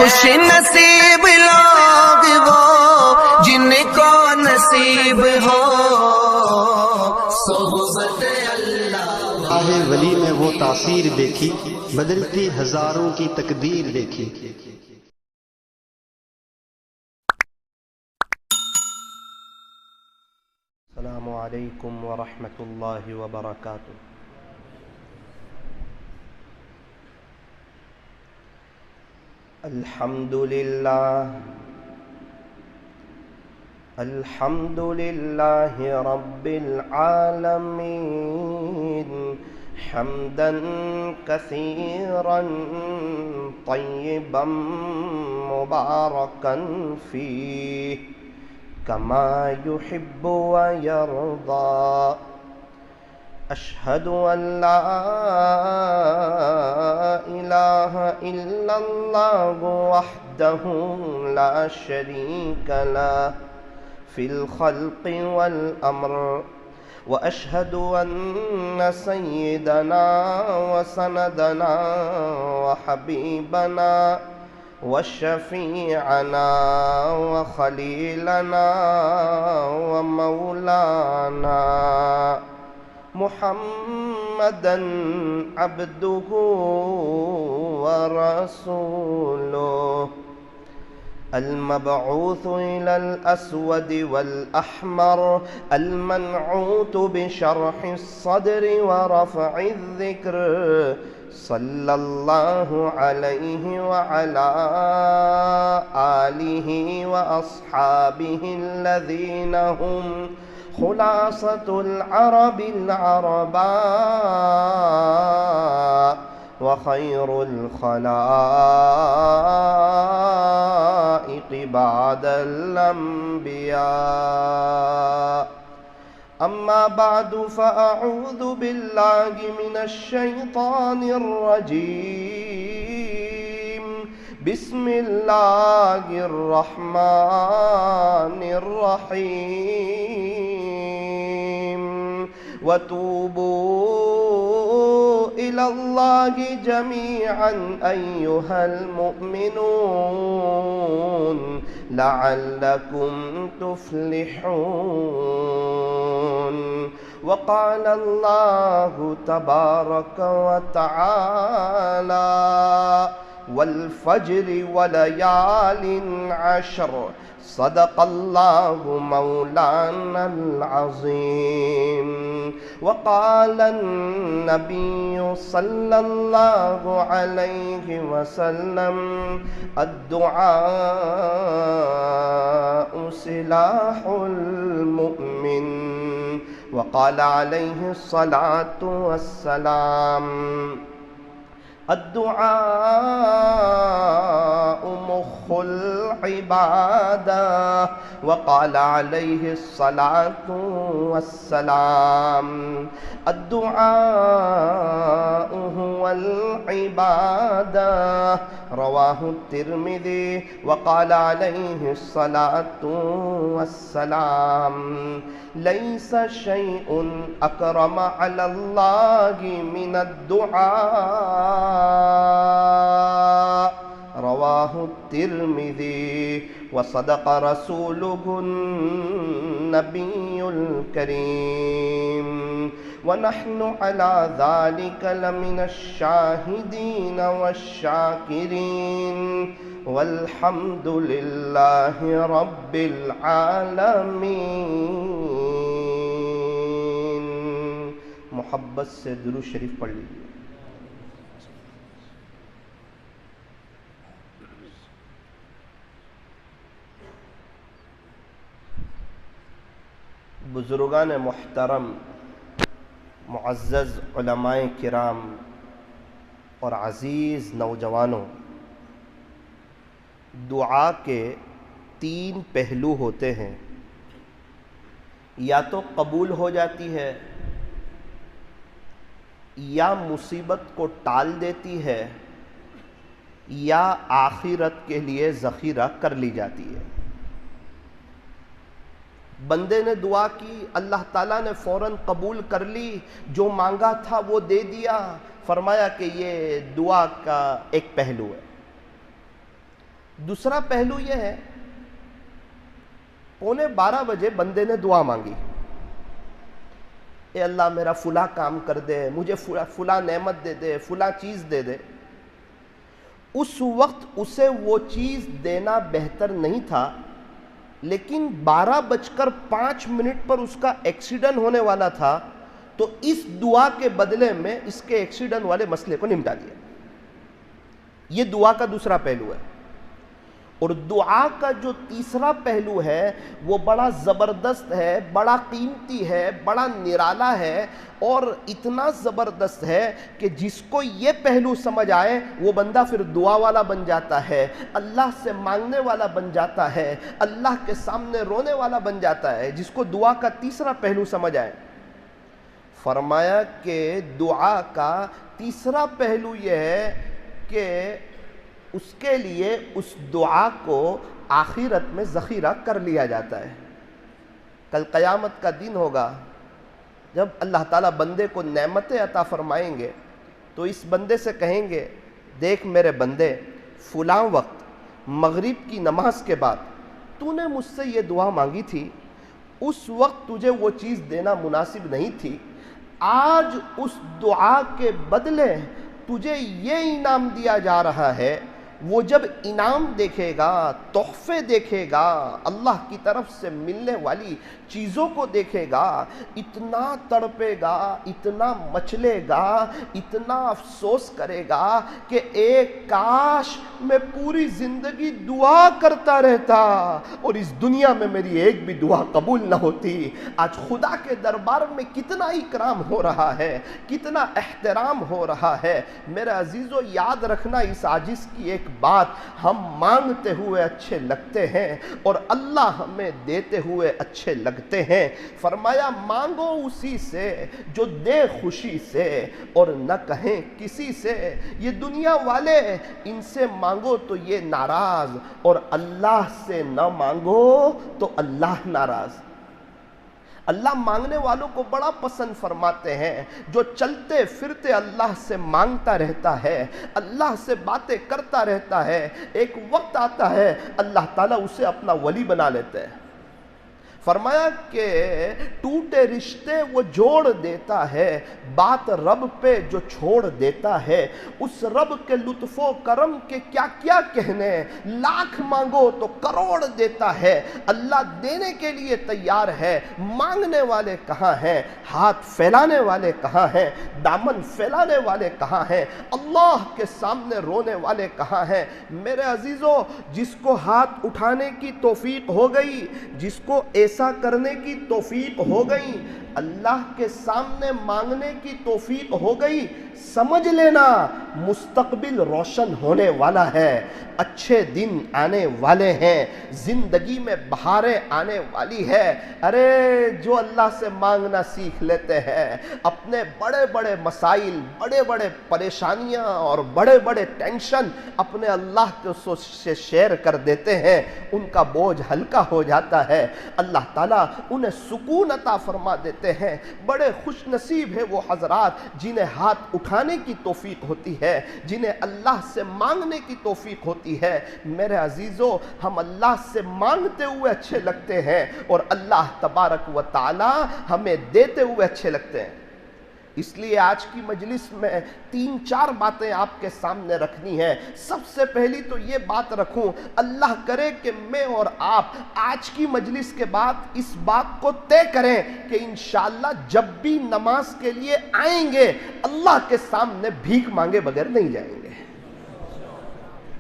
خوش نصیب لوگ وہ جن کو نصیب ہو صحبت اللہ۔ راہ ولی میں وہ تاثیر دیکھی، بدلتی ہزاروں کی تقدیر دیکھی۔ السلام علیکم ورحمۃ اللہ وبرکاتہ۔ الحمد للہ رب العالمین، حمدا کثیرا طیبا مبارکا فیہ کما یحب ویرضی۔ اشہد ان لا الہ الا اللہ وحدہ لا شریک لہ فی الخلق والامر، واشہد ان سیدنا وسندنا وحبیبنا وشفیعنا وخلیلنا ومولانا محمدا عبدہ ورسولہ، المبعوث إلى الأسود والأحمر، المنعوت بشرح الصدر ورفع الذكر، صلى الله عليه وعلى آله وأصحابه الذين هم خلاصة العرب العرباء وخير الخلائق بعد الأنبياء، أما بعد فأعوذ بالله من الشيطان الرجيم، بسم الله الرحمن الرحيم، وتوبوا إلى الله جميعا أيها المؤمنون لعلكم تفلحون۔ وقال الله تبارك وتعالى: والفجر وليال عشر، صدق الله مولانا العظيم۔ وقال النبي صلى الله عليه وسلم: الدعاء سلاح المؤمن۔ وقال عليه الصلاة والسلام: الدعاء مخ العبادة۔ وقال عليه الصلاة والسلام: الدعاء هو العبادة، رواه الترمذي۔ وقال عليه الصلاة والسلام: ليس شيء أكرم على الله من الدعاء، رواه الترمذي۔ وصدق رسوله النبي الكريم، ونحن على ذلك لمن الشاهدين والشاكرين، والحمد لله رب العالمين۔ محبت سے درود شریف پڑھ لیجیے۔ بزرگان محترم، معزز علماء کرام اور عزیز نوجوانوں، دعا کے 3 پہلو ہوتے ہیں، یا تو قبول ہو جاتی ہے، یا مصیبت کو ٹال دیتی ہے، یا آخرت کے لیے ذخیرہ کر لی جاتی ہے۔ بندے نے دعا کی، اللہ تعالیٰ نے فوراً قبول کر لی، جو مانگا تھا وہ دے دیا۔ فرمایا کہ یہ دعا کا ایک پہلو ہے۔ دوسرا پہلو یہ ہے، 11:45 بجے بندے نے دعا مانگی، اے اللہ میرا فلاں کام کر دے، مجھے فلاں نعمت دے دے، فلاں چیز دے دے۔ اس وقت اسے وہ چیز دینا بہتر نہیں تھا، لیکن 12:05 پر اس کا ایکسیڈنٹ ہونے والا تھا، تو اس دعا کے بدلے میں اس کے ایکسیڈنٹ والے مسئلے کو نمٹا دیا۔ یہ دعا کا دوسرا پہلو ہے۔ اور دعا کا جو تیسرا پہلو ہے وہ بڑا زبردست ہے، بڑا قیمتی ہے، بڑا نرالا ہے، اور اتنا زبردست ہے کہ جس کو یہ پہلو سمجھ آئے وہ بندہ پھر دعا والا بن جاتا ہے، اللہ سے مانگنے والا بن جاتا ہے، اللہ کے سامنے رونے والا بن جاتا ہے، جس کو دعا کا تیسرا پہلو سمجھ آئے۔ فرمایا کہ دعا کا تیسرا پہلو یہ ہے کہ اس کے لیے اس دعا کو آخرت میں ذخیرہ کر لیا جاتا ہے۔ کل قیامت کا دن ہوگا جب اللہ تعالیٰ بندے کو نعمتیں عطا فرمائیں گے، تو اس بندے سے کہیں گے، دیکھ میرے بندے، فلاں وقت مغرب کی نماز کے بعد تو نے مجھ سے یہ دعا مانگی تھی، اس وقت تجھے وہ چیز دینا مناسب نہیں تھی، آج اس دعا کے بدلے تجھے یہ انعام دیا جا رہا ہے۔ وہ جب انعام دیکھے گا، تحفے دیکھے گا، اللہ کی طرف سے ملنے والی چیزوں کو دیکھے گا، اتنا تڑپے گا، اتنا مچلے گا، اتنا افسوس کرے گا کہ ایک کاش میں پوری زندگی دعا کرتا رہتا اور اس دنیا میں میری ایک بھی دعا قبول نہ ہوتی۔ آج خدا کے دربار میں کتنا اکرام ہو رہا ہے، کتنا احترام ہو رہا ہے۔ میرے عزیزو، یاد رکھنا اس عاجز کی ایک بات، ہم مانگتے ہوئے اچھے لگتے ہیں اور اللہ ہمیں دیتے ہوئے اچھے لگتے ہیں۔ فرمایا مانگو اسی سے جو دے خوشی سے، اور نہ کہیں کسی سے۔ یہ دنیا والے، ان سے مانگو تو یہ ناراض، اور اللہ سے نہ مانگو تو اللہ ناراض۔ اللہ مانگنے والوں کو بڑا پسند فرماتے ہیں، جو چلتے پھرتے اللہ سے مانگتا رہتا ہے، اللہ سے باتیں کرتا رہتا ہے، ایک وقت آتا ہے اللہ تعالیٰ اسے اپنا ولی بنا لیتے ہیں۔ فرمایا کہ ٹوٹے رشتے وہ جوڑ دیتا ہے، بات رب پہ جو چھوڑ دیتا ہے، اس رب کے لطف و کرم کے کیا کیا کہنے، لاکھ مانگو تو کروڑ دیتا ہے۔ اللہ دینے کے لیے تیار ہے، مانگنے والے کہاں ہیں، ہاتھ پھیلانے والے کہاں ہیں، دامن پھیلانے والے کہاں ہیں، اللہ کے سامنے رونے والے کہاں ہیں۔ میرے عزیزو، جس کو ہاتھ اٹھانے کی توفیق ہو گئی، جس کو ایسا کرنے کی توفیق ہو گئی، اللہ کے سامنے مانگنے کی توفیق ہو گئی، سمجھ لینا مستقبل روشن ہونے والا ہے، اچھے دن آنے والے ہیں، زندگی میں بہاریں آنے والی ہے۔ ارے جو اللہ سے مانگنا سیکھ لیتے ہیں، اپنے بڑے بڑے مسائل، بڑے بڑے پریشانیاں اور بڑے بڑے ٹینشن اپنے اللہ سے شیئر کر دیتے ہیں، ان کا بوجھ ہلکا ہو جاتا ہے، اللہ تعالیٰ انہیں سکون عطا فرما دیتے ہیں۔ بڑے خوش نصیب ہے وہ حضرات جنہیں ہاتھ اٹھانے کی توفیق ہوتی ہے، جنہیں اللہ سے مانگنے کی توفیق ہوتی ہے۔ میرے عزیزو، ہم اللہ سے مانگتے ہوئے اچھے لگتے ہیں اور اللہ تبارک و تعالی ہمیں دیتے ہوئے اچھے لگتے ہیں۔ اس لیے آج کی مجلس میں 3-4 باتیں آپ کے سامنے رکھنی ہے۔ سب سے پہلی تو یہ بات رکھوں، اللہ کرے کہ میں اور آپ آج کی مجلس کے بعد اس بات کو طے کریں کہ انشاءاللہ جب بھی نماز کے لیے آئیں گے اللہ کے سامنے بھیک مانگے بغیر نہیں جائیں گے۔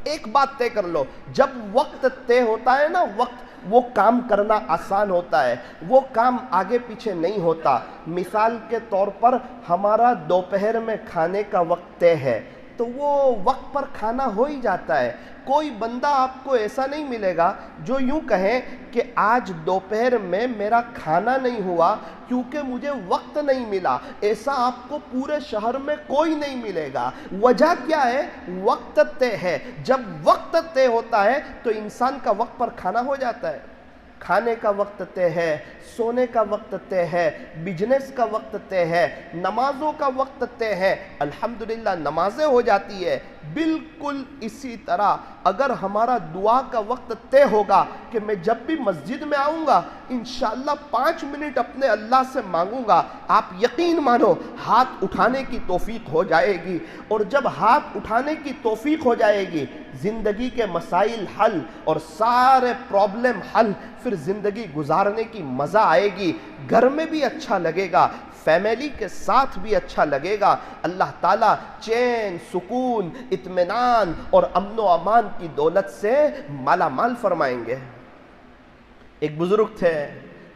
ایک بات طے کر لو، جب وقت طے ہوتا ہے نا، وقت، وہ کام کرنا آسان ہوتا ہے، وہ کام آگے پیچھے نہیں ہوتا۔ مثال کے طور پر ہمارا دوپہر میں کھانے کا وقت طے ہے، تو وہ وقت پر کھانا ہو ہی جاتا ہے۔ کوئی بندہ آپ کو ایسا نہیں ملے گا جو یوں کہیں کہ آج دوپہر میں میرا کھانا نہیں ہوا کیونکہ مجھے وقت نہیں ملا۔ ایسا آپ کو پورے شہر میں کوئی نہیں ملے گا۔ وجہ کیا ہے؟ وقت طے ہے۔ جب وقت طے ہوتا ہے تو انسان کا وقت پر کھانا ہو جاتا ہے۔ کھانے کا وقت طے ہے، سونے کا وقت طے ہے، بزنس کا وقت طے ہے، نمازوں کا وقت طے ہے۔ الحمدللہ نمازیں ہو جاتی ہے، بالکل اسی طرح اگر ہمارا دعا کا وقت طے ہوگا کہ میں جب بھی مسجد میں آؤں گا انشاءاللہ 5 منٹ اپنے اللہ سے مانگوں گا، آپ یقین مانو ہاتھ اٹھانے کی توفیق ہو جائے گی، اور جب ہاتھ اٹھانے کی توفیق ہو جائے گی زندگی کے مسائل حل اور سارے پرابلم حل، پھر زندگی گزارنے کی مزہ آئے گی، گھر میں بھی اچھا لگے گا، فیملی کے ساتھ بھی اچھا لگے گا، اللہ تعالیٰ چین، سکون، اطمینان اور امن و امان کی دولت سے مالا مال فرمائیں گے۔ ایک بزرگ تھے،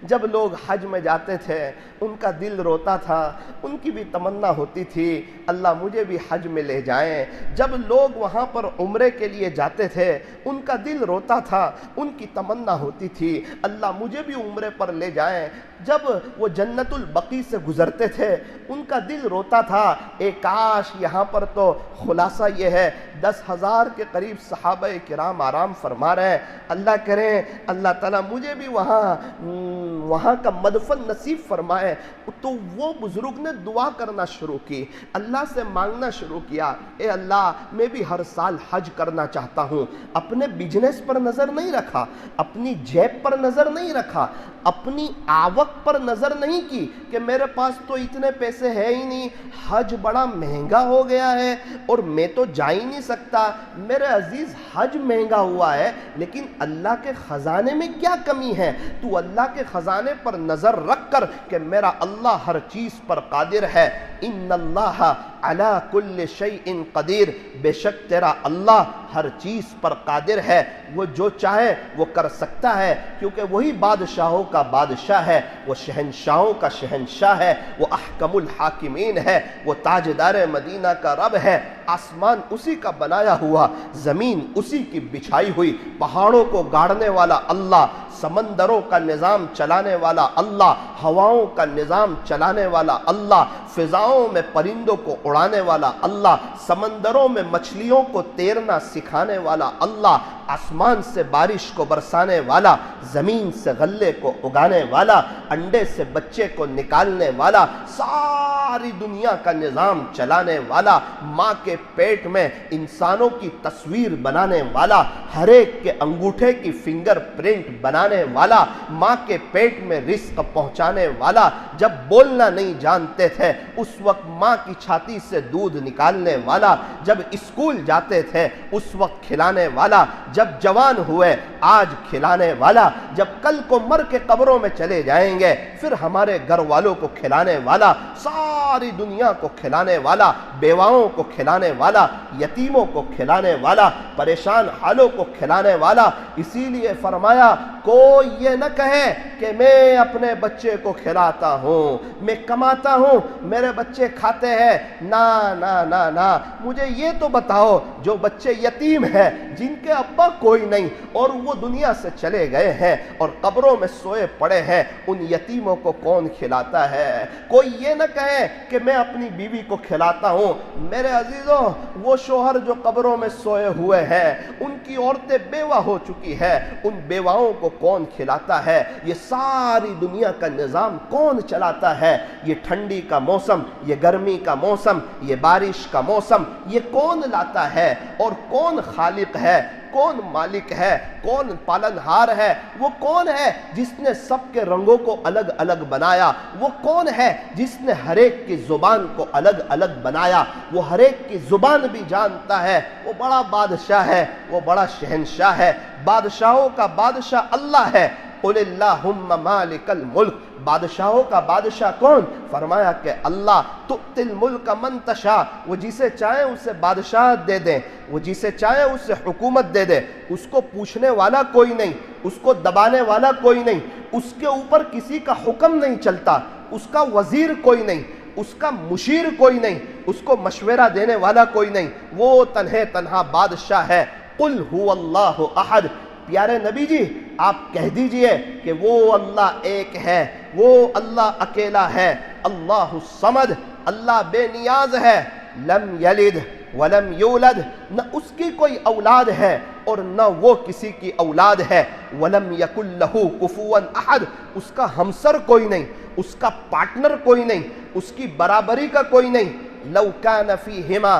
جب لوگ حج میں جاتے تھے ان کا دل روتا تھا، ان کی بھی تمنا ہوتی تھی اللہ مجھے بھی حج میں لے جائیں۔ جب لوگ وہاں پر عمرے کے لیے جاتے تھے ان کا دل روتا تھا، ان کی تمنا ہوتی تھی اللہ مجھے بھی عمرے پر لے جائیں۔ جب وہ جنت البقیع سے گزرتے تھے ان کا دل روتا تھا اے کاش یہاں پر تو خلاصہ یہ ہے 10,000 کے قریب صحابہ کرام آرام فرما رہے ہیں، اللہ کریں اللہ تعالیٰ مجھے بھی وہاں کا مدفن نصیب فرمائے۔ تو وہ بزرگ نے دعا کرنا شروع کی، اللہ سے مانگنا شروع کیا اے اللہ میں بھی ہر سال حج کرنا چاہتا ہوں۔ اپنے بزنس پر نظر نہیں رکھا، اپنی جیب پر نظر نہیں رکھا، اپنی آوک پر نظر نہیں کی کہ میرے پاس تو اتنے پیسے ہے ہی نہیں، حج بڑا مہنگا ہو گیا ہے اور میں تو جا ہی نہیں سکتا۔ میرے عزیز حج مہنگا ہوا ہے لیکن اللہ کے خزانے میں کیا کمی ہے؟ تو اللہ کے خزانے پر نظر رکھ کر کہ میرا اللہ ہر چیز پر قادر ہے۔ ان اللہ علی کل شیء قدیر، بے شک تیرا اللہ ہر چیز پر قادر ہے، وہ جو چاہے وہ کر سکتا ہے، کیونکہ وہی بادشاہوں کا بادشاہ ہے، وہ شہنشاہوں کا شہنشاہ ہے، وہ احکم الحاکمین ہے، وہ تاجدار مدینہ کا رب ہے۔ آسمان اسی کا بنایا ہوا، زمین اسی کی بچھائی ہوئی، پہاڑوں کو گاڑنے والا اللہ، سمندروں کا نظام چلانے والا اللہ، ہواؤں کا نظام چلانے والا اللہ، فضاؤں میں پرندوں کو اڑانے والا اللہ، سمندروں میں مچھلیوں کو تیرنا سکھانے والا اللہ، آسمان سے بارش کو برسانے والا، زمین سے غلے کو اگانے والا، انڈے سے بچے کو نکالنے والا، ساری دنیا کا نظام چلانے والا، ماں کے پیٹ میں انسانوں کی تصویر بنانے والا، ہر ایک کے انگوٹھے کی فنگر پرنٹ بنانے والا، ماں کے پیٹ میں رزق پہنچانے والا، جب بولنا نہیں جانتے تھے اس وقت ماں کی چھاتی سے دودھ نکالنے والا، جب اسکول جاتے تھے اس وقت کھلانے والا، جب جوان ہوئے آج کھلانے والا، جب کل کو مر کے قبروں میں چلے جائیں گے پھر ہمارے گھر والوں کو کھلانے والا، ساری دنیا کو کھلانے والا، بیواؤں کو کھلانے والا، یتیموں کو کھلانے والا، پریشان حالوں کو کھلانے والا۔ اسی لیے فرمایا کوئی یہ نہ کہے کہ میں اپنے بچے کو کھلاتا ہوں، میں کماتا ہوں میرے بچے کھاتے ہیں، نا نا نا نا، مجھے یہ تو بتاؤ جو بچے یتیم ہیں جن کے ابا کوئی نہیں اور وہ دنیا سے چلے گئے ہیں اور قبروں میں سوئے پڑے ہیں، ان یتیموں کو کون کھلاتا ہے؟ کوئی یہ نہ کہے کہ میں اپنی بیوی کو کھلاتا ہوں، میرے عزیزوں وہ شوہر جو قبروں میں سوئے ہوئے ہیں ان کی عورتیں بیوہ ہو چکی ہے، ان بیواؤں کو کون کھلاتا ہے؟ یہ ساری دنیا کا نظام کون چلاتا ہے؟ یہ ٹھنڈی کا موسم، یہ گرمی کا موسم، یہ بارش کا موسم، یہ کون لاتا ہے؟ اور کون خالق ہے؟ کون مالک ہے؟ کون پالنہار ہے؟ وہ کون ہے جس نے سب کے رنگوں کو الگ الگ بنایا؟ وہ کون ہے جس نے ہر ایک کی زبان کو الگ الگ بنایا؟ وہ ہر ایک کی زبان بھی جانتا ہے، وہ بڑا بادشاہ ہے، وہ بڑا شہنشاہ ہے، بادشاہوں کا بادشاہ اللہ ہے۔ قل اللہم مالک الملک، بادشاہوں کا بادشاہ کون؟ فرمایا کہ اللہ تؤتی الملک من تشاء، وہ جسے چاہے اسے بادشاہت دے دیں، وہ جسے چاہے اسے حکومت دے دے، اس کو پوچھنے والا کوئی نہیں، اس کو دبانے والا کوئی نہیں، اس کے اوپر کسی کا حکم نہیں چلتا، اس کا وزیر کوئی نہیں، اس کا مشیر کوئی نہیں، اس کو مشورہ دینے والا کوئی نہیں، وہ تنہا بادشاہ ہے۔ قل هو اللہ احد، پیارے نبی جی آپ کہہ دیجئے کہ وہ اللہ ایک ہے، وہ اللہ اکیلا ہے، اللہ الصمد، اللہ بے نیاز ہے، لم یلد ولم یولد، نہ اس کی کوئی اولاد ہے اور نہ وہ کسی کی اولاد ہے، ولم یکن لہ کفوا احد، اس کا ہمسر کوئی نہیں، اس کا پارٹنر کوئی نہیں، اس کی برابری کا کوئی نہیں۔ لو کان فیہما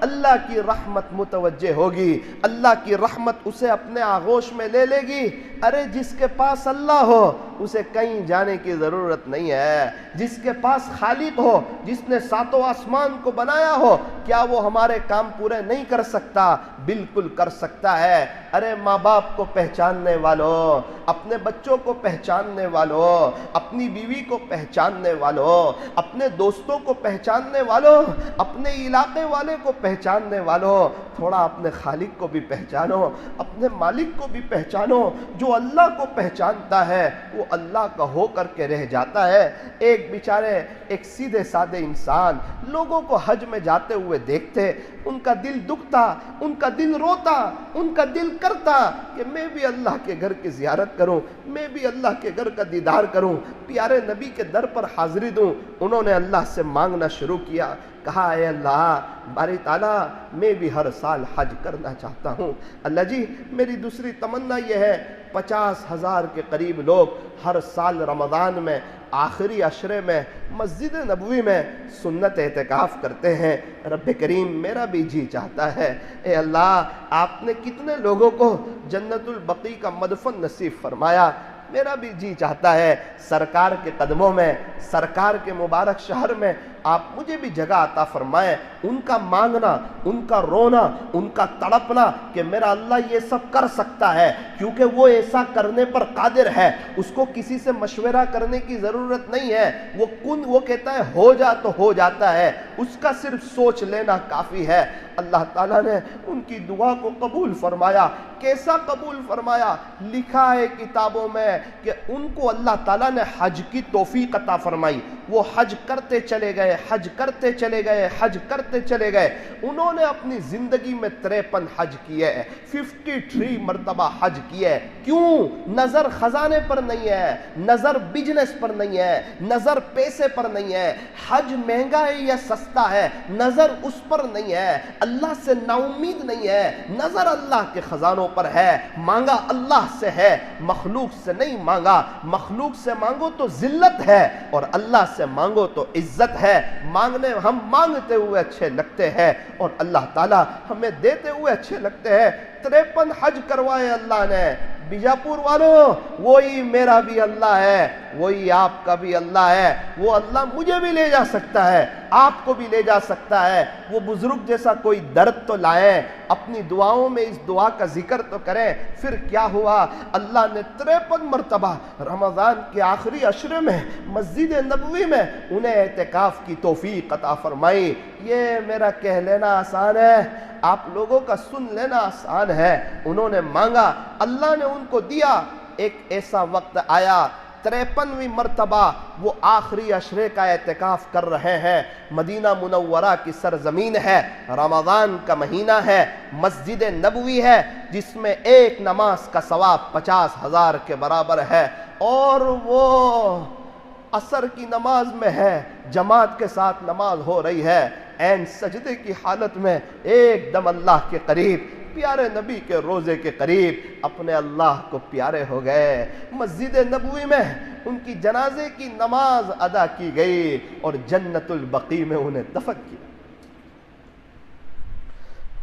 اللہ کی رحمت متوجہ ہوگی، اللہ کی رحمت اسے اپنے آغوش میں لے لے گی۔ ارے جس کے پاس اللہ ہو اسے کہیں جانے کی ضرورت نہیں ہے، جس کے پاس خالق ہو، جس نے ساتوں آسمان کو بنایا ہو، کیا وہ ہمارے کام پورے نہیں کر سکتا؟ بالکل کر سکتا ہے۔ ارے ماں باپ کو پہچاننے والوں، اپنے بچوں کو پہچاننے والوں، اپنی بیوی کو پہچاننے والوں، اپنے دوستوں کو پہچاننے والوں، اپنے علاقے والے کو پہچاننے والوں، تھوڑا اپنے خالق کو بھی پہچانو، اپنے مالک کو بھی پہچانو۔ جو اللہ کو پہچانتا ہے وہ اللہ کا ہو کر کے رہ جاتا ہے۔ ایک بیچارے ایک سیدھے سادے انسان لوگوں کو حج میں جاتے ہوئے دیکھتے، ان کا دل دکھتا، ان کا دل روتا، ان کا دل کرتا کہ میں بھی اللہ کے گھر کی زیارت کروں، میں بھی اللہ کے گھر کا دیدار کروں، پیارے نبی کے در پر حاضری دوں۔ انہوں نے اللہ سے مانگنا شروع کیا، کہا اے اللہ باری تعالیٰ میں بھی ہر سال حج کرنا چاہتا ہوں۔ اللہ جی میری دوسری تمنا یہ ہے، 50,000 کے قریب لوگ ہر سال رمضان میں آخری عشرے میں مسجد نبوی میں سنت اعتکاف کرتے ہیں۔ رب کریم میرا بھی جی چاہتا ہے، اے اللہ آپ نے کتنے لوگوں کو جنت البقیع کا مدفن نصیب فرمایا، میرا بھی جی چاہتا ہے سرکار کے قدموں میں، سرکار کے مبارک شہر میں آپ مجھے بھی جگہ عطا فرمائیں۔ ان کا مانگنا، ان کا رونا، ان کا تڑپنا کہ میرا اللہ یہ سب کر سکتا ہے، کیونکہ وہ ایسا کرنے پر قادر ہے، اس کو کسی سے مشورہ کرنے کی ضرورت نہیں ہے۔ وہ کہتا ہے ہو جا تو ہو جاتا ہے، اس کا صرف سوچ لینا کافی ہے۔ اللہ تعالیٰ نے ان کی دعا کو قبول فرمایا۔ کیسا قبول فرمایا؟ لکھا ہے کتابوں میں کہ ان کو اللہ تعالیٰ نے حج کی توفیق عطا فرمائی۔ وہ حج کرتے چلے گئے، حج کرتے چلے گئے، حج کرتے چلے گئے۔ انہوں نے اپنی زندگی میں 53 حج کیے، 53 مرتبہ حج کیے۔ کیوں؟ نظر خزانے پر نہیں ہے، نظر بزنس پر نہیں ہے، نظر پیسے پر نہیں ہے، حج مہنگا ہے یا سستا ہے، نظر اس پر نہیں ہے، اللہ سے نا امید نہیں ہے، نظر اللہ کے خزانوں پر ہے۔ مانگا اللہ سے ہے، مخلوق سے نہیں مانگا۔ مخلوق سے مانگو تو ذلت ہے اور اللہ سے مانگو تو عزت ہے۔ ہم مانگتے ہوئے اچھے لگتے ہیں اور اللہ تعالیٰ ہمیں دیتے ہوئے اچھے لگتے ہیں۔ 53 حج کروائے اللہ نے۔ بیجاپور والوں، وہی میرا بھی اللہ ہے، وہی آپ کا بھی اللہ ہے۔ وہ اللہ مجھے بھی لے جا سکتا ہے، آپ کو بھی لے جا سکتا ہے۔ وہ بزرگ جیسا کوئی درد تو لائیں، اپنی دعاؤں میں اس دعا کا ذکر تو کریں۔ پھر کیا ہوا؟ اللہ نے 53 مرتبہ رمضان کے آخری عشرے میں مسجد نبوی میں انہیں اعتکاف کی توفیق عطا فرمائی۔ یہ میرا کہہ لینا آسان ہے، آپ لوگوں کا سن لینا آسان ہے۔ انہوں نے مانگا، اللہ نے ان کو دیا۔ ایک ایسا وقت آیا 53ویں مرتبہ وہ آخری عشرے کا اعتکاف کر رہے ہیں۔ مدینہ منورہ کی سرزمین ہے، رمضان کا مہینہ ہے، مسجد نبوی ہے جس میں ایک نماز کا ثواب 50,000 کے برابر ہے، اور وہ عصر کی نماز میں ہے، جماعت کے ساتھ نماز ہو رہی ہے، عین سجدے کی حالت میں ایک دم اللہ کے قریب، پیارے نبی کے روزے کے قریب اپنے اللہ کو پیارے ہو گئے۔ مسجد نبوی میں ان کی جنازے کی نماز ادا کی گئی اور جنت البقیع میں انہیں دفن کیا۔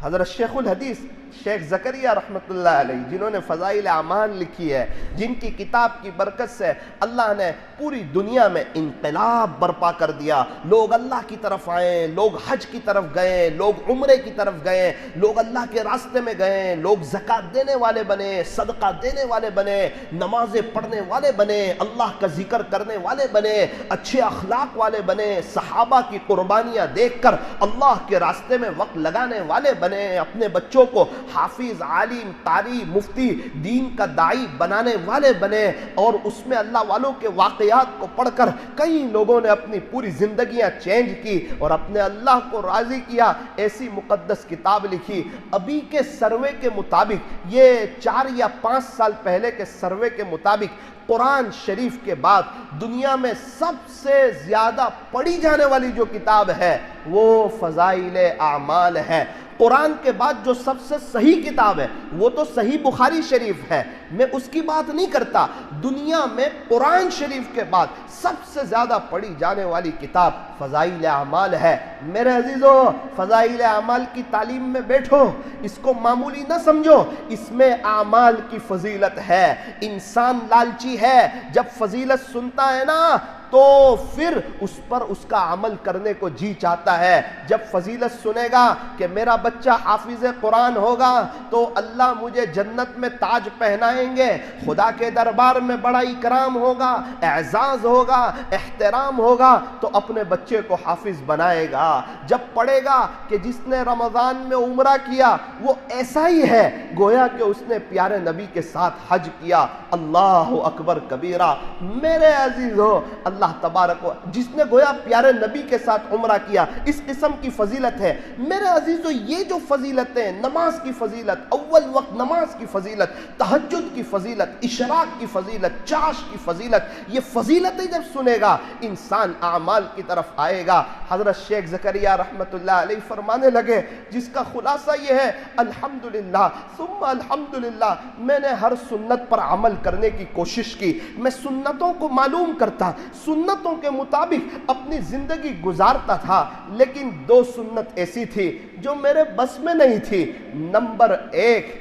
حضرت شیخ الحدیث شیخ زکریا رحمۃ اللہ علیہ، جنہوں نے فضائل اعمال لکھی ہے، جن کی کتاب کی برکت سے اللہ نے پوری دنیا میں انقلاب برپا کر دیا، لوگ اللہ کی طرف آئے، لوگ حج کی طرف گئے، لوگ عمرے کی طرف گئے، لوگ اللہ کے راستے میں گئے، لوگ زکوٰۃ دینے والے بنے، صدقہ دینے والے بنے، نمازیں پڑھنے والے بنے، اللہ کا ذکر کرنے والے بنے، اچھے اخلاق والے بنے، صحابہ کی قربانیاں دیکھ کر اللہ کے راستے میں وقت لگانے والے بنے، اپنے بچوں کو حافظ، عالم، قاری، مفتی، دین کا داعی بنانے والے بنے، اور اس میں اللہ والوں کے واقعات کو پڑھ کر کئی لوگوں نے اپنی پوری زندگیاں چینج کی اور اپنے اللہ کو راضی کیا۔ ایسی مقدس کتاب لکھی۔ ابھی کے سروے کے مطابق، یہ 4 یا 5 سال پہلے کے سروے کے مطابق، قرآن شریف کے بعد دنیا میں سب سے زیادہ پڑھی جانے والی جو کتاب ہے وہ فضائل اعمال ہے۔ قرآن کے بعد جو سب سے صحیح کتاب ہے وہ تو صحیح بخاری شریف ہے، میں اس کی بات نہیں کرتا۔ دنیا میں قرآن شریف کے بعد سب سے زیادہ پڑھی جانے والی کتاب فضائل اعمال ہے۔ میرے عزیزو، فضائل اعمال کی تعلیم میں بیٹھو، اس کو معمولی نہ سمجھو، اس میں اعمال کی فضیلت ہے۔ انسان لالچی ہے، جب فضیلت سنتا ہے نا تو پھر اس پر اس کا عمل کرنے کو جی چاہتا ہے۔ جب فضیلت سنے گا کہ میرا بچہ حافظ قرآن ہوگا تو اللہ مجھے جنت میں تاج پہنائیں گے، خدا کے دربار میں بڑا اکرام ہوگا، اعزاز ہوگا، احترام ہوگا، تو اپنے بچے کو حافظ بنائے گا۔ جب پڑھے گا کہ جس نے رمضان میں عمرہ کیا وہ ایسا ہی ہے گویا کہ اس نے پیارے نبی کے ساتھ حج کیا، اللہ اکبر کبیرہ۔ میرے عزیزو، اللہ تبارک و جس نے گویا پیارے نبی کے ساتھ عمرہ کیا، اس قسم کی فضیلت ہے۔ میرے عزیزو، یہ جو فضیلتیں، نماز کی فضیلت، اول وقت نماز کی فضیلت، تہجد کی فضیلت، اشراق کی فضیلت، چاش کی فضیلت، یہ فضیلتیں جب سنے گا انسان اعمال کی طرف آئے گا۔ حضرت شیخ زکریا رحمت اللہ علیہ فرمانے لگے، جس کا خلاصہ یہ ہے، الحمدللہ ثم الحمدللہ، میں نے ہر سنت پر عمل کرنے کی کوشش کی، میں سنتوں کو معلوم کرتا، سنتوں کے مطابق اپنی زندگی گزارتا تھا، لیکن دو سنت ایسی تھی جو میرے بس میں نہیں تھی۔ نمبر ایک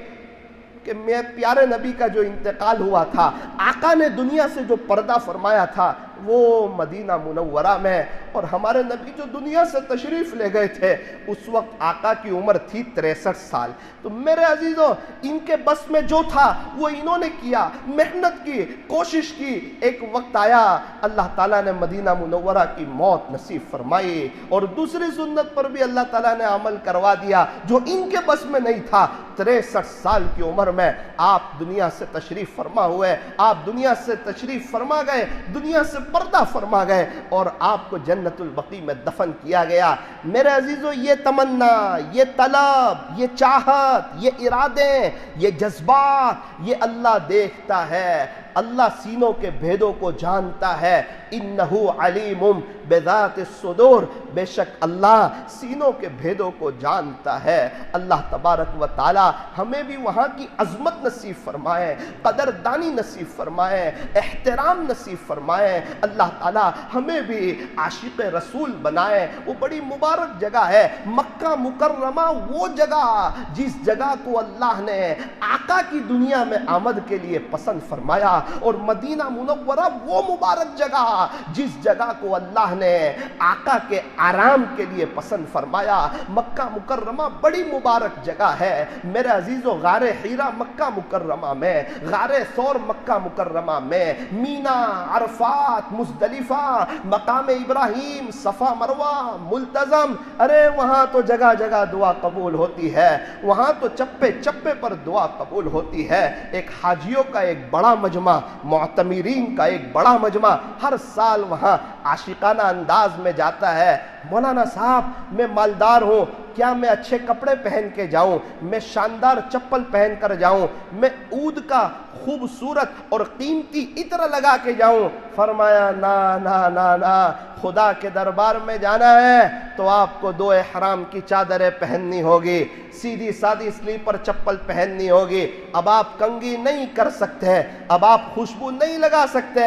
کہ میں پیارے نبی کا جو انتقال ہوا تھا، آقا نے دنیا سے جو پردہ فرمایا تھا وہ مدینہ منورہ میں، اور ہمارے نبی جو دنیا سے تشریف لے گئے تھے اس وقت آقا کی عمر تھی 63 سال۔ تو میرے عزیزوں، ان کے بس میں جو تھا وہ انہوں نے کیا، محنت کی، کوشش کی۔ ایک وقت آیا اللہ تعالیٰ نے مدینہ منورہ کی موت نصیب فرمائی، اور دوسری سنت پر بھی اللہ تعالیٰ نے عمل کروا دیا جو ان کے بس میں نہیں تھا۔ 63 سال کی عمر میں آپ دنیا سے تشریف فرما ہوئے، آپ دنیا سے تشریف فرما گئے، دنیا سے پردہ فرما گئے، اور آپ کو جنت البقیع میں دفن کیا گیا۔ میرے عزیزو، یہ تمنا، یہ طلب، یہ چاہت، یہ ارادے، یہ جذبات، یہ اللہ دیکھتا ہے، اللہ سینوں کے بھیدوں کو جانتا ہے۔ انہو علیم بذات الصدور، بے شک اللہ سینوں کے بھیدوں کو جانتا ہے۔ اللہ تبارک و تعالی ہمیں بھی وہاں کی عظمت نصیب فرمائے، قدردانی نصیب فرمائے، احترام نصیب فرمائے۔ اللہ تعالی ہمیں بھی عاشق رسول بنائے۔ وہ بڑی مبارک جگہ ہے مکہ مکرمہ، وہ جگہ جس جگہ کو اللہ نے آقا کی دنیا میں آمد کے لیے پسند فرمایا، اور مدینہ منورہ وہ مبارک جگہ جس جگہ کو اللہ نے آقا کے آرام کے لیے پسند فرمایا۔ مکہ مکرمہ بڑی مبارک جگہ ہے میرے عزیزو، غار حیرہ مکہ مکرمہ میں، غار ثور مکہ مکرمہ میں، مینا، عرفات، مزدلفہ، مقام ابراہیم، صفا مروہ، ملتزم، ارے وہاں تو جگہ جگہ دعا قبول ہوتی ہے، وہاں تو چپے چپے پر دعا قبول ہوتی ہے۔ ایک حاجیوں کا ایک بڑا مجمع، معتمرین کا ایک بڑا مجمع ہر سال وہاں عاشقانہ انداز میں جاتا ہے۔ مولانا صاحب، میں مالدار ہوں، کیا میں اچھے کپڑے پہن کے جاؤں، میں شاندار چپل پہن کر جاؤں، میں عود کا خوبصورت اور قیمتی عطر لگا کے جاؤں؟ فرمایا نا نا نا نا، خدا کے دربار میں جانا ہے تو آپ کو دو احرام کی چادریں پہننی ہوگی، سیدھی سادھی سلیپر چپل پہننی ہوگی۔ اب آپ کنگھی نہیں کر سکتے، اب آپ خوشبو نہیں لگا سکتے،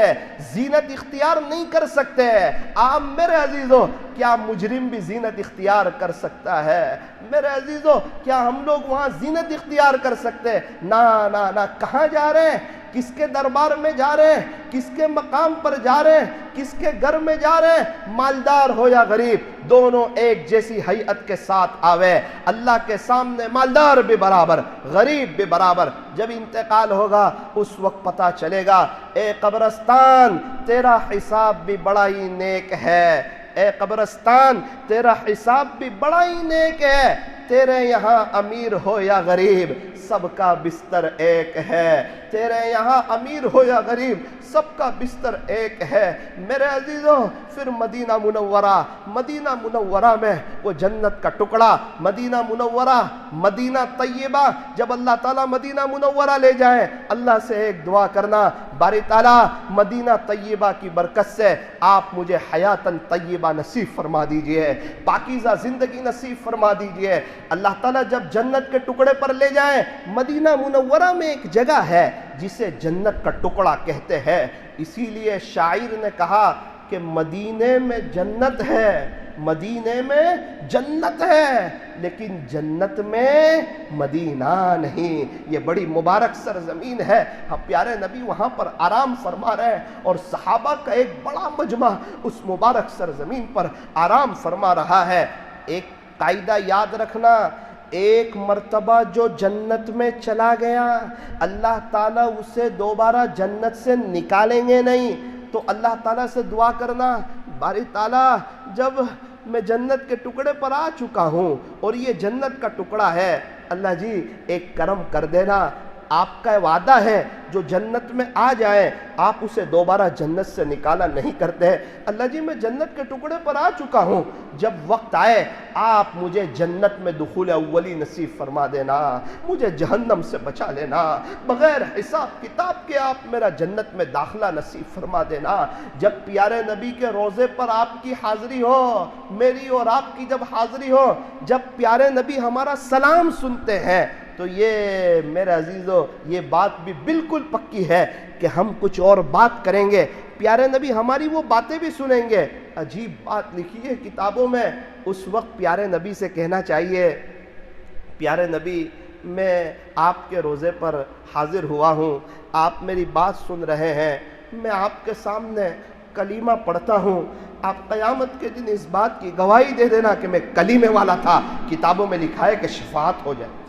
زینت اختیار نہیں کر سکتے۔ آپ میرے عزیزو، کیا مجرم بھی زینت اختیار کر سکتا ہے؟ میرے عزیزو، کیا ہم لوگ وہاں زینت اختیار کر سکتے؟ نا نا نا، کہاں جا رہے ہیں؟ کس کے دربار میں جا رہے ہیں؟ کس کے مقام پر جا رہے ہیں؟ کس کے گھر میں جا رہے ہیں؟ مالدار ہو یا غریب، دونوں ایک جیسی حیت کے ساتھ آوے۔ اللہ کے سامنے مالدار بھی برابر، غریب بھی برابر۔ جب انتقال ہوگا اس وقت پتہ چلے گا، اے قبرستان تیرا حساب بھی بڑا ہی نیک ہے، اے قبرستان تیرا حساب بھی بڑا ہی نیک ہے، تیرے یہاں امیر ہو یا غریب سب کا بستر ایک ہے، تیرے یہاں امیر ہو یا غریب سب کا بستر ایک ہے۔ میرے عزیزوں، پھر مدینہ منورہ میں وہ جنت کا ٹکڑا، مدینہ منورہ، مدینہ طیبہ، جب اللہ تعالیٰ مدینہ منورہ لے جائیں، اللہ سے ایک دعا کرنا، باری تعالیٰ مدینہ طیبہ کی برکت سے آپ مجھے حیاتاً طیبہ نصیب فرما دیجئے، پاکیزہ زندگی نصیب فرما دیجئے۔ اللہ تعالیٰ جب جنت کے ٹکڑے پر لے جائیں، مدینہ منورہ میں ایک جگہ ہے جسے جنت کا ٹکڑا کہتے ہیں، اسی لیے شاعر نے کہا کہ مدینے میں جنت ہے، مدینے میں جنت ہے، لیکن جنت میں مدینہ نہیں۔ یہ بڑی مبارک سرزمین ہے، ہم پیارے نبی وہاں پر آرام فرما رہے ہیں، اور صحابہ کا ایک بڑا مجمع اس مبارک سرزمین پر آرام فرما رہا ہے۔ ایک قاعدہ یاد رکھنا، ایک مرتبہ جو جنت میں چلا گیا، اللہ تعالیٰ اسے دوبارہ جنت سے نکالیں گے نہیں۔ تو اللہ تعالیٰ سے دعا کرنا، باری تعالیٰ جب میں جنت کے ٹکڑے پر آ چکا ہوں اور یہ جنت کا ٹکڑا ہے، اللہ جی ایک کرم کر دینا، آپ کا وعدہ ہے جو جنت میں آ جائیں آپ اسے دوبارہ جنت سے نکالا نہیں کرتے۔ اللہ جی میں جنت کے ٹکڑے پر آ چکا ہوں، جب وقت آئے آپ مجھے جنت میں دخول اولی نصیب فرما دینا، مجھے جہنم سے بچا لینا، بغیر حساب کتاب کے آپ میرا جنت میں داخلہ نصیب فرما دینا۔ جب پیارے نبی کے روضے پر آپ کی حاضری ہو، میری اور آپ کی جب حاضری ہو، جب پیارے نبی ہمارا سلام سنتے ہیں، تو یہ میرے عزیزو یہ بات بھی بالکل پکی ہے کہ ہم کچھ اور بات کریں گے، پیارے نبی ہماری وہ باتیں بھی سنیں گے۔ عجیب بات لکھی ہے کتابوں میں، اس وقت پیارے نبی سے کہنا چاہیے، پیارے نبی میں آپ کے روزے پر حاضر ہوا ہوں، آپ میری بات سن رہے ہیں، میں آپ کے سامنے کلمہ پڑھتا ہوں، آپ قیامت کے دن اس بات کی گواہی دے دینا کہ میں کلمے والا تھا، کتابوں میں لکھا ہے کہ شفاعت ہو جائے۔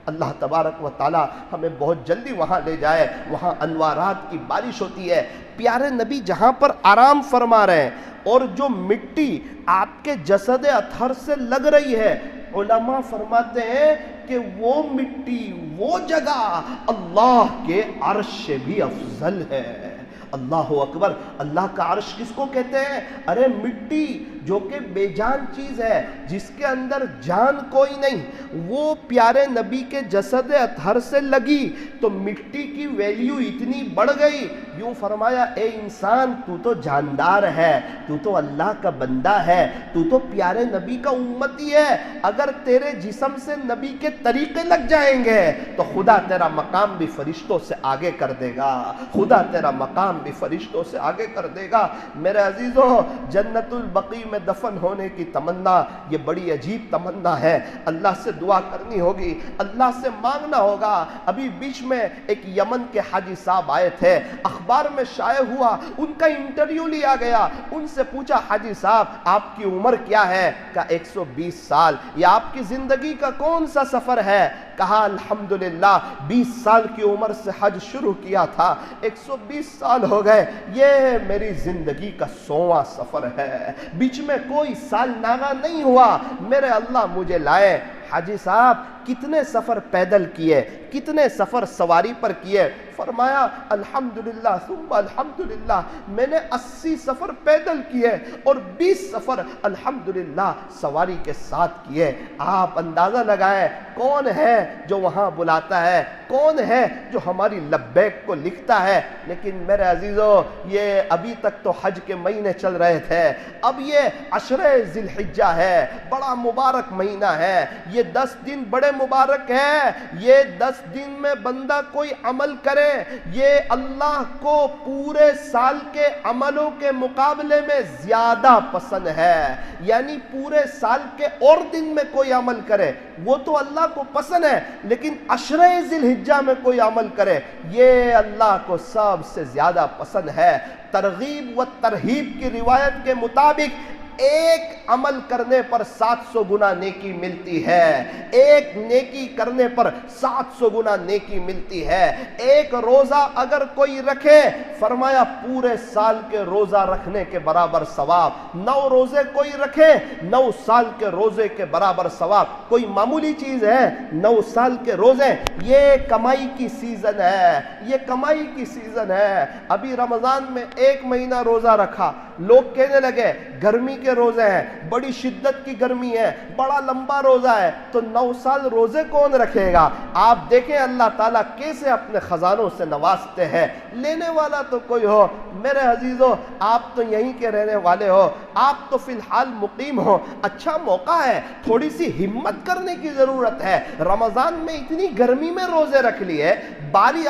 اللہ تبارک و تعالی ہمیں بہت جلدی وہاں لے جائے، وہاں انوارات کی بارش ہوتی ہے۔ پیارے نبی جہاں پر آرام فرما رہے ہیں اور جو مٹی آپ کے جسد اطہر سے لگ رہی ہے، علماء فرماتے ہیں کہ وہ مٹی، وہ جگہ اللہ کے عرش سے بھی افضل ہے۔ اللہ اکبر، اللہ کا عرش کس کو کہتے ہیں؟ ارے مٹی جو کہ بے جان چیز ہے، جس کے اندر جان کوئی نہیں، وہ پیارے نبی کے جسد اطہر سے لگی تو مٹی کی ویلیو اتنی بڑھ گئی۔ یوں فرمایا اے انسان تو تو جاندار ہے، تو تو اللہ کا بندہ ہے، تو تو پیارے نبی کا امتی ہے، اگر تیرے جسم سے نبی کے طریقے لگ جائیں گے تو خدا تیرا مقام بھی فرشتوں سے آگے کر دے گا، خدا تیرا مقام بھی فرشتوں سے آگے کر دے گا۔ میرے عزیزوں، جنت البقیع میں دفن ہونے کی تمنا یہ بڑی عجیب تمنا ہے، اللہ سے دعا کرنی ہوگی، اللہ سے مانگنا ہوگا۔ ابھی بیچ میں ایک یمن کے حاجی صاحب آئے تھے، اخبار میں شائع ہوا، ان کا انٹرویو لیا گیا، ان سے پوچھا حاجی صاحب آپ کی عمر کیا ہے؟ کہا 120 سال۔ یہ آپ کی زندگی کا کون سا سفر ہے؟ کہا الحمدللہ 20 سال کی عمر سے حج شروع کیا تھا، 120 سال ہو گئے، یہ میری زندگی کا 100واں سفر ہے، بیچ میں کوئی سال ناغہ نہیں ہوا، میرے اللہ مجھے لائے۔ حاجی صاحب کتنے سفر پیدل کیے، کتنے سفر سواری پر کیے؟ فرمایا الحمدللہ ثم الحمدللہ، میں نے 80 سفر پیدل کیے اور 20 سفر الحمدللہ سواری کے ساتھ کیے۔ آپ اندازہ لگائیں کون ہے جو وہاں بلاتا ہے، کون ہے جو ہماری لبیک کو لکھتا ہے؟ لیکن میرے عزیزو یہ ابھی تک تو حج کے مہینے چل رہے تھے، اب یہ عشرہ ذی الحجہ ہے، بڑا مبارک مہینہ ہے، یہ 10 دن بڑے مبارک ہے، یہ 10 دن میں بندہ کوئی عمل کرے یہ اللہ کو پورے سال کے عملوں کے مقابلے میں زیادہ پسند ہے۔ یعنی پورے سال کے اور دن میں کوئی عمل کرے وہ تو اللہ کو پسند ہے، لیکن عشرہ ذی الحجہ میں کوئی عمل کرے یہ اللہ کو سب سے زیادہ پسند ہے۔ ترغیب و ترہیب کی روایت کے مطابق ایک عمل کرنے پر 700 گنا نیکی ملتی ہے، ایک نیکی کرنے پر 700 گنا نیکی ملتی ہے۔ ایک روزہ اگر کوئی رکھے، فرمایا پورے سال کے روزہ رکھنے کے برابر ثواب۔ 9 روزے کوئی رکھے، 9 سال کے روزے کے برابر ثواب۔ کوئی معمولی چیز ہے 9 سال کے روزے، یہ کمائی کی سیزن ہے، یہ کمائی کی سیزن ہے۔ ابھی رمضان میں 1 مہینہ روزہ رکھا، لوگ کہنے لگے گرمی کے روزے ہیں، بڑی شدت کی گرمی ہے، بڑا لمبا روزہ ہے، تو 9 سال روزے کون رکھے گا؟ آپ دیکھیں اللہ تعالیٰ کیسے اپنے خزانوں سے نوازتے ہیں، لینے والا تو کوئی ہو۔ میرے عزیزو، آپ تو یہیں کے رہنے والے ہو، آپ تو فی الحال مقیم ہو، اچھا موقع ہے، تھوڑی سی ہمت کرنے کی ضرورت ہے۔ رمضان میں اتنی گرمی میں روزے رکھ لیے،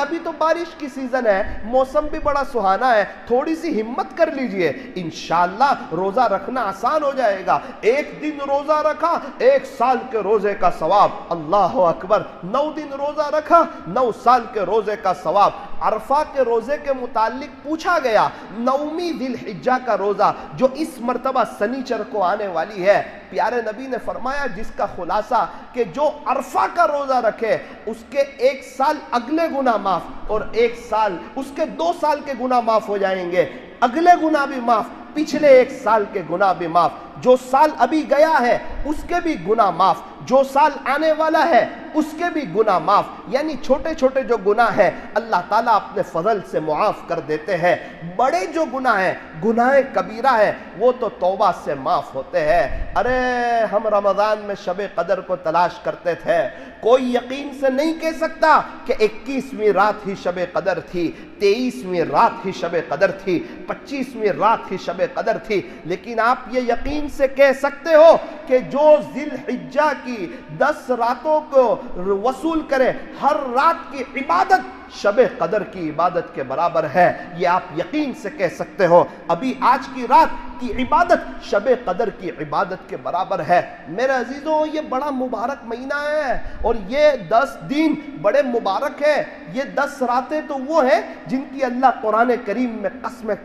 ابھی تو بارش کی سیزن ہے، موسم بھی بڑا سہانا ہے، تھوڑی سی ہمت کر لیجئے، انشاءاللہ روزہ رکھنا آسان ہو جائے گا۔ ایک دن روزہ رکھا 1 سال کے روزے کا ثواب، اللہ اکبر۔ 9 دن روزہ رکھا 9 سال کے روزے کا ثواب۔ عرفہ کے روزے کے متعلق پوچھا گیا، 9ویں ذی الحجہ کا روزہ جو اس مرتبہ سنیچر کو آنے والی ہے، پیارے نبی نے فرمایا جس کا خلاصہ کہ جو عرفہ کا روزہ رکھے اس کے 1 سال اگلے گناہ معاف، اور 1 سال اس کے 2 سال کے گناہ معاف ہو جائیں گے، اگلے گناہ بھی معاف، پچھلے 1 سال کے گناہ بھی معاف، جو سال ابھی گیا ہے اس کے بھی گناہ معاف، جو سال آنے والا ہے اس کے بھی گناہ معاف، یعنی چھوٹے چھوٹے جو گناہ ہیں اللہ تعالیٰ اپنے فضل سے معاف کر دیتے ہیں۔ بڑے جو گناہ ہیں، گناہ کبیرہ ہے، وہ تو توبہ سے معاف ہوتے ہیں۔ ارے ہم رمضان میں شب قدر کو تلاش کرتے تھے، کوئی یقین سے نہیں کہہ سکتا کہ 21ویں رات ہی شب قدر تھی، 23ویں رات ہی شب قدر تھی، 25ویں رات ہی شب قدر تھی، لیکن آپ یہ یقین سے کہہ سکتے ہو کہ جو ذی الحجہ کی 10 راتوں کو وصول کرے، ہر رات کی عبادت شب قدر کی عبادت کے برابر ہے، یہ آپ یقین سے کہہ سکتے ہو۔ ابھی آج کی رات کی عبادت شب قدر کی عبادت کے برابر ہے۔ میرے عزیزوں، یہ بڑا مبارک مہینہ ہے، اور یہ 10 دن بڑے مبارک ہے۔ یہ 10 راتیں تو وہ ہیں جن کی اللہ قرآن کریم میں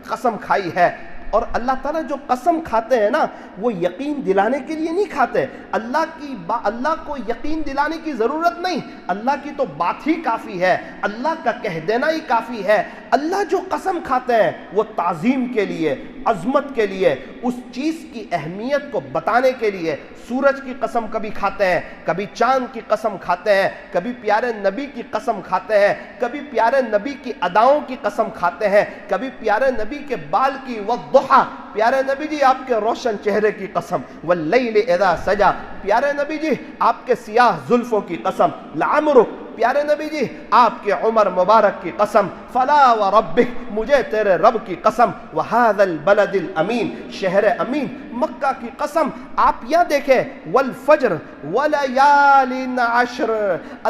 قسم کھائی ہے، اور اللہ تعالیٰ جو قسم کھاتے ہیں نا، وہ یقین دلانے کے لیے نہیں کھاتے۔ اللہ کو یقین دلانے کی ضرورت نہیں، اللہ کی تو بات ہی کافی ہے، اللہ کا کہہ دینا ہی کافی ہے۔ اللہ جو قسم کھاتے ہیں وہ تعظیم کے لیے، عظمت کے لیے، اس چیز کی اہمیت کو بتانے کے لیے۔ سورج کی قسم کبھی کھاتے ہیں، کبھی چاند کی قسم کھاتے ہیں، کبھی پیارے نبی کی قسم کھاتے ہیں، کبھی پیارے نبی کی اداؤں کی قسم کھاتے ہیں، کبھی پیارے نبی کے بال کی والضحیٰ، پیارے نبی جی آپ کے روشن چہرے کی قسم، واللیل اذا سجا، پیارے نبی جی آپ کے سیاہ زلفوں کی قسم، لعمرک، پیارے نبی جی آپ کے عمر مبارک کی قسم، فلا وربک، مجھے تیرے رب کی قسم، وہذا البلد الامین، شہر امین مکہ کی قسم۔ آپ یہاں دیکھیں، والفجر ولیال عشر،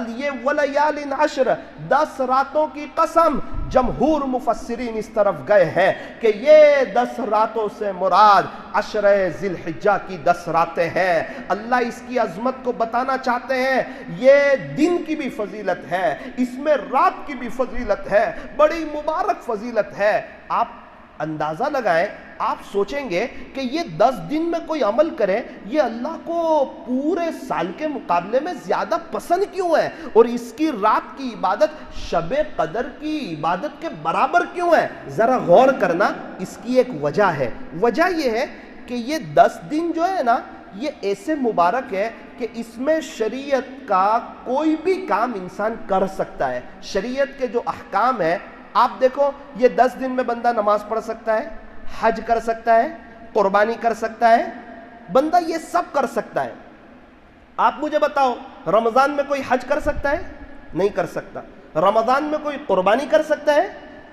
یہ ولیال عشر 10 راتوں کی قسم۔ جمہور مفسرین اس طرف گئے ہیں کہ یہ 10 راتوں سے مراد عشر ذی الحجہ کی 10 راتیں ہیں۔ اللہ اس کی عظمت کو بتانا چاہتے ہیں، یہ دن کی بھی فضیلت ہے، اس میں رات کی بھی فضیلت ہے، بڑی مبارک فضیلت ہے۔ آپ اندازہ لگائیں، آپ سوچیں گے کہ یہ 10 دن میں کوئی عمل کرے، یہ اللہ کو پورے سال کے مقابلے میں زیادہ پسند کیوں ہے، اور اس کی رات کی عبادت شب قدر کی عبادت کے برابر کیوں ہے؟ ذرا غور کرنا، اس کی ایک وجہ ہے۔ وجہ یہ ہے کہ یہ 10 دن جو ہے نا، یہ ایسے مبارک ہے کہ اس میں شریعت کا کوئی بھی کام انسان کر سکتا ہے۔ شریعت کے جو احکام ہیں، آپ دیکھو، یہ 10 دن میں بندہ نماز پڑھ سکتا ہے، حج کر سکتا ہے، قربانی کر سکتا ہے، بندہ یہ سب کر سکتا ہے۔ آپ مجھے بتاؤ، رمضان میں کوئی حج کر سکتا ہے؟ نہیں کر سکتا۔ رمضان میں کوئی قربانی کر سکتا ہے؟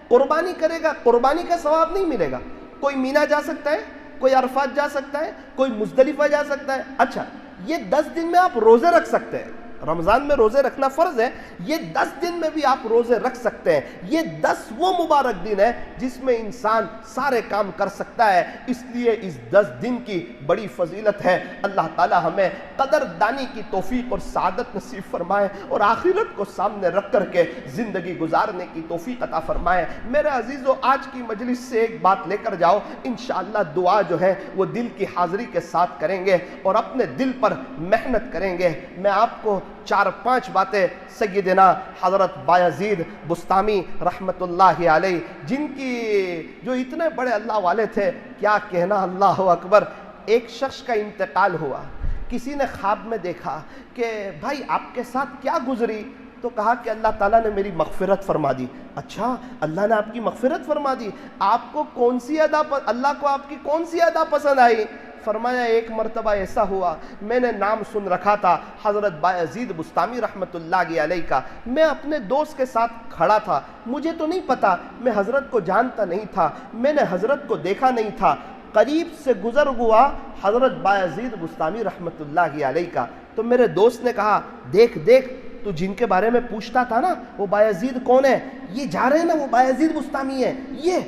قربانی کرے گا، قربانی کا ثواب نہیں ملے گا۔ کوئی مینا جا سکتا ہے، کوئی عرفات جا سکتا ہے، کوئی مزدلفہ جا سکتا ہے۔ اچھا، یہ 10 دن میں آپ روزے رکھ سکتے ہیں، رمضان میں روزے رکھنا فرض ہے، یہ 10 دن میں بھی آپ روزے رکھ سکتے ہیں۔ یہ 10 وہ مبارک دن ہے جس میں انسان سارے کام کر سکتا ہے، اس لیے اس 10 دن کی بڑی فضیلت ہے۔ اللہ تعالی ہمیں قدر دانی کی توفیق اور سعادت نصیب فرمائے، اور آخرت کو سامنے رکھ کر کے زندگی گزارنے کی توفیق عطا فرمائے۔ میرے عزیزو، آج کی مجلس سے ایک بات لے کر جاؤ، انشاءاللہ دعا جو ہے وہ دل کی حاضری کے ساتھ کریں گے، اور اپنے دل پر محنت کریں گے۔ میں آپ کو 4-5 باتیں سیدنا حضرت بایزید بستامی رحمت اللہ علیہ، جن کی جو اتنے بڑے اللہ والے تھے، کیا کہنا، اللہ اکبر۔ ایک شخص کا انتقال ہوا، کسی نے خواب میں دیکھا کہ بھائی آپ کے ساتھ کیا گزری، تو کہا کہ اللہ تعالیٰ نے میری مغفرت فرما دی. اچھا اللہ نے آپ کی مغفرت فرما دی, آپ کو کون سی ادا اللہ کو آپ کی کون سی ادا پسند آئی؟ فرمایا ایک مرتبہ ایسا ہوا, میں نے نام سن رکھا تھا حضرت بایزید بسطامی رحمت اللہ علیہ کا, میں اپنے دوست کے ساتھ کھڑا تھا, مجھے تو نہیں پتا, میں حضرت کو جانتا نہیں تھا, میں نے حضرت کو دیکھا نہیں تھا, قریب سے گزر ہوا حضرت بایزید بسطامی رحمت اللہ علیہ کا. تو میرے دوست نے کہا دیکھ دیکھ, تو جن کے بارے میں پوچھتا تھا نا وہ بایزید کون ہے, یہ جا رہے ہیں نا, وہ بایزید بسطامی ہے یہ.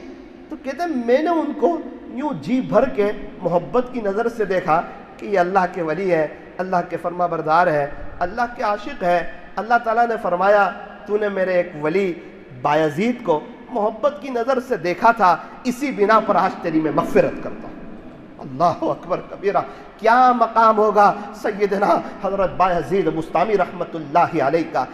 تو کہتے ہیں میں نے ان کو یوں جی بھر کے محبت کی نظر سے دیکھا کہ یہ اللہ کے ولی ہے, اللہ کے فرما بردار ہے, اللہ کے عاشق ہے. اللہ تعالیٰ نے فرمایا تو نے میرے ایک ولی بایزید کو محبت کی نظر سے دیکھا تھا, اسی بنا پر آج تیری میں مغفرت کرتا ہوں. اللہ اکبر کبیرہ, کیا مقام ہوگا سیدنا حضرت بایزید بسطامی رحمت اللہ علیہ کا,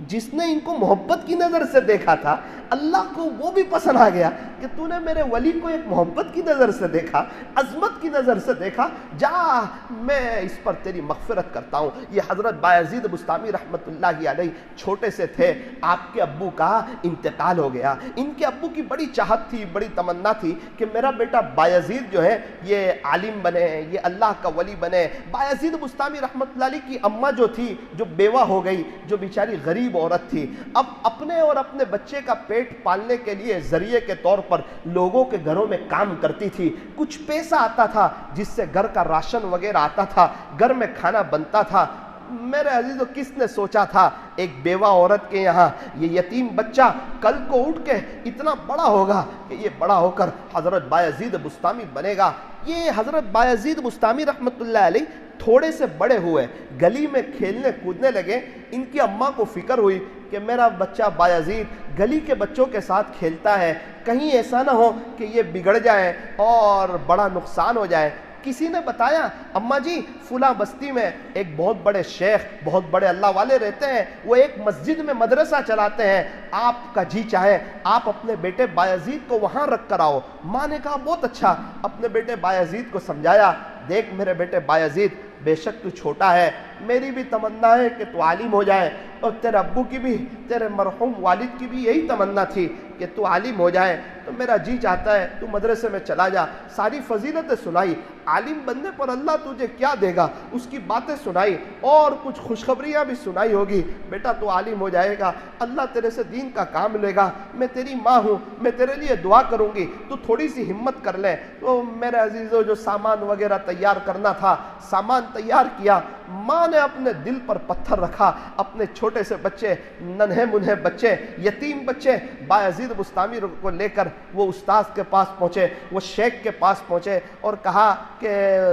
جس نے ان کو محبت کی نظر سے دیکھا تھا. اللہ کو وہ بھی پسند آ گیا کہ تو نے میرے ولی کو ایک محبت کی نظر سے دیکھا, عظمت کی نظر سے دیکھا, جا میں اس پر تیری مغفرت کرتا ہوں. یہ حضرت بایزید بسطامی رحمت اللہ علیہ چھوٹے سے تھے, آپ کے ابو کا انتقال ہو گیا. ان کے ابو کی بڑی چاہت تھی, بڑی تمنا تھی کہ میرا بیٹا بایزید جو ہے یہ عالم بنے, یہ اللہ کا ولی بنے. بایزید بسطامی رحمت اللہ علیہ کی اماں جو تھی, جو بیوہ ہو گئی, جو بیچاری غریب عورت تھی, اب اپنے اور اپنے بچے کا پیٹ پالنے کے لیے ذریعے کے طور پر لوگوں کے گھروں میں کام کرتی تھی. کچھ پیسہ آتا تھا جس سے گھر کا راشن وغیرہ آتا تھا, گھر میں کھانا بنتا تھا. میرے عزیزو کس نے سوچا تھا ایک بیوہ عورت کے یہاں یہ یتیم بچہ کل کو اٹھ کے اتنا بڑا ہوگا کہ یہ بڑا ہو کر حضرت بایزید بسطامی بنے گا. یہ حضرت بایزید بسطامی رحمت اللہ علیہ تھوڑے سے بڑے ہوئے, گلی میں کھیلنے کودنے لگے. ان کی اماں کو فکر ہوئی کہ میرا بچہ بایزید گلی کے بچوں کے ساتھ کھیلتا ہے, کہیں ایسا نہ ہو کہ یہ بگڑ جائے اور بڑا نقصان ہو جائے. کسی نے بتایا اماں جی فلاں بستی میں ایک بہت بڑے شیخ, بہت بڑے اللہ والے رہتے ہیں, وہ ایک مسجد میں مدرسہ چلاتے ہیں, آپ کا جی چاہے آپ اپنے بیٹے بایزید کو وہاں رکھ کر آؤ. ماں نے کہا بہت اچھا. اپنے بیٹے بایزید کو سمجھایا, دیکھ میرے بیٹے بایزید, بے شک تو چھوٹا ہے, میری بھی تمنا ہے کہ تو عالم ہو جائے, اور تیرے ابو کی بھی, تیرے مرحوم والد کی بھی یہی تمنا تھی کہ تو عالم ہو جائے. تو میرا جی چاہتا ہے تو مدرسے میں چلا جا. ساری فضیلتیں سنائی, عالم بننے پر اللہ تجھے کیا دے گا اس کی باتیں سنائی, اور کچھ خوشخبریاں بھی سنائی ہوگی. بیٹا تو عالم ہو جائے گا, اللہ تیرے سے دین کا کام لے گا, میں تیری ماں ہوں, میں تیرے لیے دعا کروں گی, تو تھوڑی سی ہمت کر لے. تو میرے عزیزو جو سامان وغیرہ تیار کرنا تھا سامان تیار کیا. ماں نے اپنے دل پر پتھر رکھا, اپنے چھوٹے سے بچے, ننھے منھے بچے, یتیم بچے بایزید بسطامی کو لے کر وہ استاذ کے پاس پہنچے, وہ شیخ کے پاس پہنچے اور کہا کہ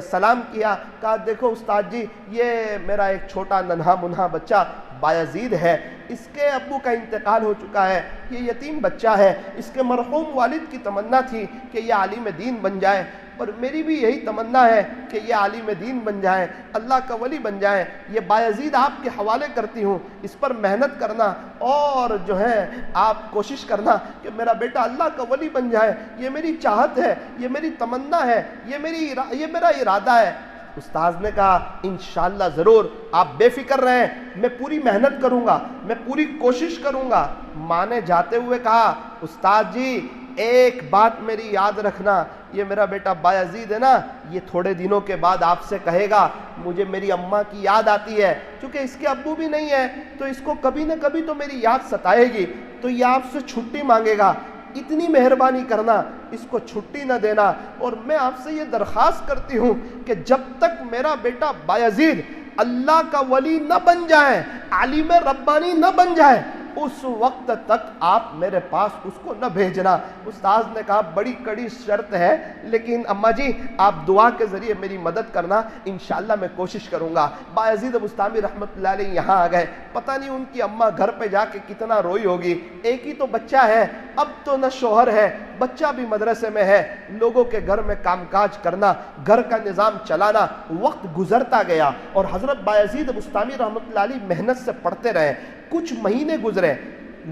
سلام کیا. کہا دیکھو استاد جی, یہ میرا ایک چھوٹا ننھا منھا بچہ بایزید ہے, اس کے ابو کا انتقال ہو چکا ہے, یہ یتیم بچہ ہے, اس کے مرحوم والد کی تمنا تھی کہ یہ عالم دین بن جائے, اور میری بھی یہی تمنا ہے کہ یہ عالم دین بن جائے, اللہ کا ولی بن جائے. یہ بایزید آپ کے حوالے کرتی ہوں, اس پر محنت کرنا اور جو ہے آپ کوشش کرنا کہ میرا بیٹا اللہ کا ولی بن جائے. یہ میری چاہت ہے, یہ میری تمنا ہے, یہ میرا ارادہ ہے. استاذ نے کہا انشاءاللہ ضرور, آپ بے فکر رہیں, میں پوری محنت کروں گا, میں پوری کوشش کروں گا. ماں نے جاتے ہوئے کہا استاد جی ایک بات میری یاد رکھنا, یہ میرا بیٹا بایزید ہے نا, یہ تھوڑے دنوں کے بعد آپ سے کہے گا مجھے میری اماں کی یاد آتی ہے, چونکہ اس کے ابو بھی نہیں ہے تو اس کو کبھی نہ کبھی تو میری یاد ستائے گی, تو یہ آپ سے چھٹی مانگے گا. اتنی مہربانی کرنا, اس کو چھٹی نہ دینا, اور میں آپ سے یہ درخواست کرتی ہوں کہ جب تک میرا بیٹا بایزید اللہ کا ولی نہ بن جائے, عالم ربانی نہ بن جائے, اس وقت تک آپ میرے پاس اس کو نہ بھیجنا. استاذ نے کہا بڑی کڑی شرط ہے, لیکن اماں جی آپ دعا کے ذریعے میری مدد کرنا, انشاءاللہ میں کوشش کروں گا. بایزید بسطامی رحمت اللہ علیہ یہاں آ گئے. پتہ نہیں ان کی اماں گھر پہ جا کے کتنا روئی ہوگی, ایک ہی تو بچہ ہے, اب تو نہ شوہر ہے, بچہ بھی مدرسے میں ہے, لوگوں کے گھر میں کام کاج کرنا, گھر کا نظام چلانا. وقت گزرتا گیا اور حضرت بایزید بسطامی رحمت اللہ علیہ محنت سے پڑھتے رہے. کچھ مہینے گزرے,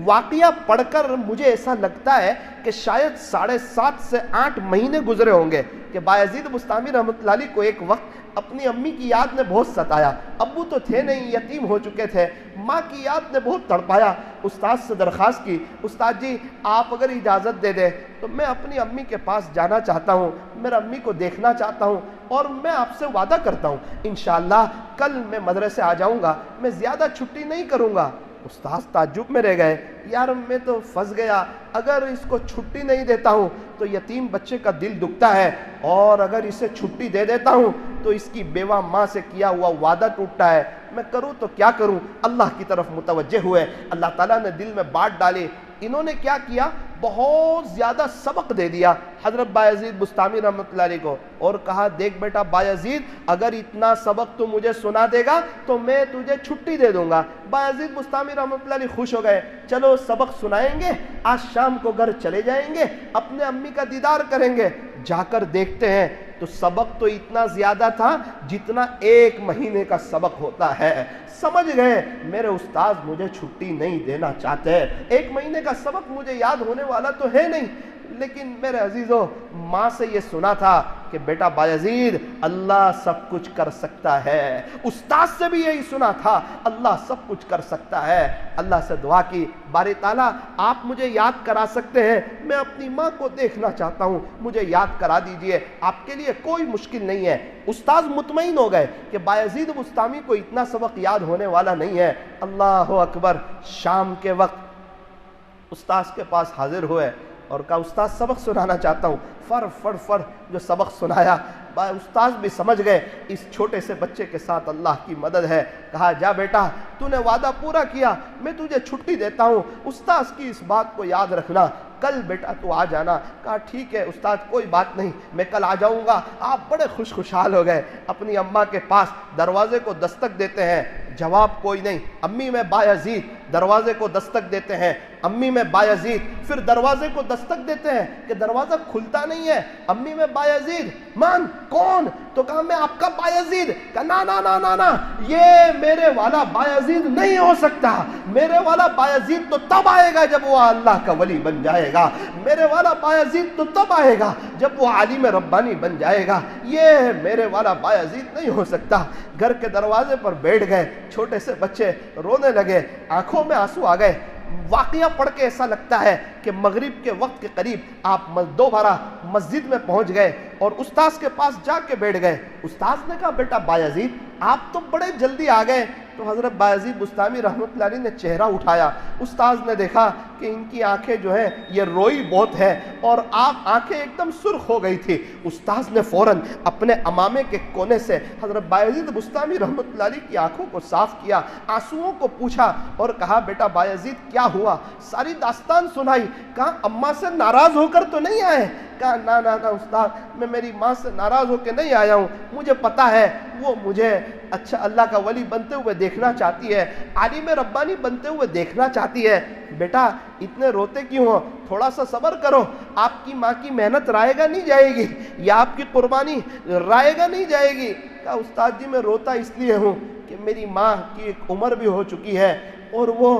واقعہ پڑھ کر مجھے ایسا لگتا ہے کہ شاید 7.5 سے 8 مہینے گزرے ہوں گے کہ بایزید بسطامی رحمت اللہ علیہ کو ایک وقت اپنی امی کی یاد نے بہت ستایا، ابو تو تھے نہیں، یتیم ہو چکے تھے، ماں کی یاد نے بہت تڑپایا۔ استاد سے درخواست کی، استاد جی آپ اگر اجازت دے دیں تو میں اپنی امی کے پاس جانا چاہتا ہوں، میرا امی کو دیکھنا چاہتا ہوں، اور میں آپ سے وعدہ کرتا ہوں انشاءاللہ کل میں مدرسے آ جاؤں گا، میں زیادہ چھٹی نہیں کروں گا۔ استاد تعجب میں رہ گئے، یار میں تو پھنس گیا، اگر اس کو چھٹی نہیں دیتا ہوں تو یتیم بچے کا دل دکھتا ہے، اور اگر اسے چھٹی دے دیتا ہوں تو اس کی بیوہ ماں سے کیا ہوا وعدہ ٹوٹتا ہے، میں کروں تو کیا کروں؟ اللہ کی طرف متوجہ ہوئے، اللہ تعالیٰ نے دل میں بات ڈالی۔ انہوں نے کیا کیا؟ بہت زیادہ سبق دے دیا حضرت بایزید بستامی رحمۃ اللہ علیہ کو، اور کہا دیکھ بیٹا بایزید اگر اتنا سبق تو مجھے سنا دے گا تو میں تجھے چھٹی دے دوں گا۔ بایزید بستامی رحمۃ اللہ علیہ خوش ہو گئے، چلو سبق سنائیں گے، آج شام کو گھر چلے جائیں گے، اپنے امی کا دیدار کریں گے۔ جا کر دیکھتے ہیں تو سبق تو اتنا زیادہ تھا جتنا 1 مہینے کا سبق ہوتا ہے۔ سمجھ گئے میرے استاد مجھے چھٹی نہیں دینا چاہتے، 1 مہینے کا سبق مجھے یاد ہونے والا تو ہے نہیں، لیکن میرے عزیزوں ماں سے یہ سنا تھا کہ بیٹا بایزید اللہ سب کچھ کر سکتا ہے، استاد سے بھی یہی سنا تھا اللہ سب کچھ کر سکتا ہے۔ اللہ سے دعا کی، باری تعالیٰ آپ مجھے یاد کرا سکتے ہیں، میں اپنی ماں کو دیکھنا چاہتا ہوں، مجھے یاد کرا دیجئے، آپ کے لیے کوئی مشکل نہیں ہے۔ استاد مطمئن ہو گئے کہ بایزید بستامی کو اتنا سبق یاد ہونے والا نہیں ہے۔ اللہ اکبر، شام کے وقت استاد کے پاس حاضر ہوئے اور کہا استاد سبق سنانا چاہتا ہوں۔ فر جو سبق سنایا، استاد بھی سمجھ گئے اس چھوٹے سے بچے کے ساتھ اللہ کی مدد ہے۔ کہا جا بیٹا تو نے وعدہ پورا کیا، میں تجھے چھٹی دیتا ہوں، استاد کی اس بات کو یاد رکھنا، کل بیٹا تو آ جانا۔ کہا ٹھیک ہے استاد کوئی بات نہیں، میں کل آ جاؤں گا۔ آپ بڑے خوشحال ہو گئے، اپنی اماں کے پاس دروازے کو دستک دیتے ہیں، جواب کوئی نہیں۔ امی میں بایزید دروازے کو دستک دیتے ہیں، امی میں بایزید، پھر دروازے کو دستک دیتے ہیں کہ دروازہ کھلتا نہیں ہے۔ امی میں بایزید، مان کون؟ تو کہا میں آپ کا بایزید۔ کہا نا نا نا نا نا، یہ میرے والا بایزید نہیں ہو سکتا، میرے والا بایزید تو تب آئے گا جب وہ اللہ کا ولی بن جائے گا، میرے والا بایزید تو تب آئے گا جب وہ عالم ربانی بن جائے گا، یہ میرے والا بایزید نہیں ہو سکتا۔ گھر کے دروازے پر بیٹھ گئے، چھوٹے سے بچے رونے لگے، آنکھوں میں آنسو آ گئے۔ واقعہ پڑھ کے ایسا لگتا ہے کہ مغرب کے وقت کے قریب آپ دوبارہ مسجد میں پہنچ گئے اور استاذ کے پاس جا کے بیٹھ گئے۔ استاذ نے کہا بیٹا بایزید آپ تو بڑے جلدی آ گئے۔ تو حضرت بایزید بستامی رحمۃ اللہ علیہ نے چہرہ اٹھایا، استاذ نے دیکھا کہ ان کی آنکھیں جو ہیں یہ روئی بہت ہے اور آپ آنکھیں ایک دم سرخ ہو گئی تھی۔ استاذ نے فوراً اپنے امامے کے کونے سے حضرت بایزید بستامی رحمۃ اللہ علیہ کی آنکھوں کو صاف کیا، آنسوؤں کو پوچھا اور کہا بیٹا بایزید کیا ہوا؟ ساری داستان سنائی۔ کہا اماں سے ناراض ہو کر تو نہیں آئے؟ کہا نا نا نا استاد میں میری ماں سے ناراض ہو کے نہیں آیا ہوں، مجھے پتا ہے وہ مجھے اچھا اللہ کا ولی بنتے ہوئے دیکھنا چاہتی ہے، عالم ربانی بنتے ہوئے دیکھنا چاہتی ہے۔ بیٹا اتنے روتے کیوں ہو؟ تھوڑا سا صبر کرو، آپ کی ماں کی محنت رائے گا نہیں جائے گی، یا آپ کی قربانی رائے گا نہیں جائے گی۔ کہا استاد جی میں روتا اس لیے ہوں کہ میری ماں کی ایک عمر بھی ہو چکی ہے اور وہ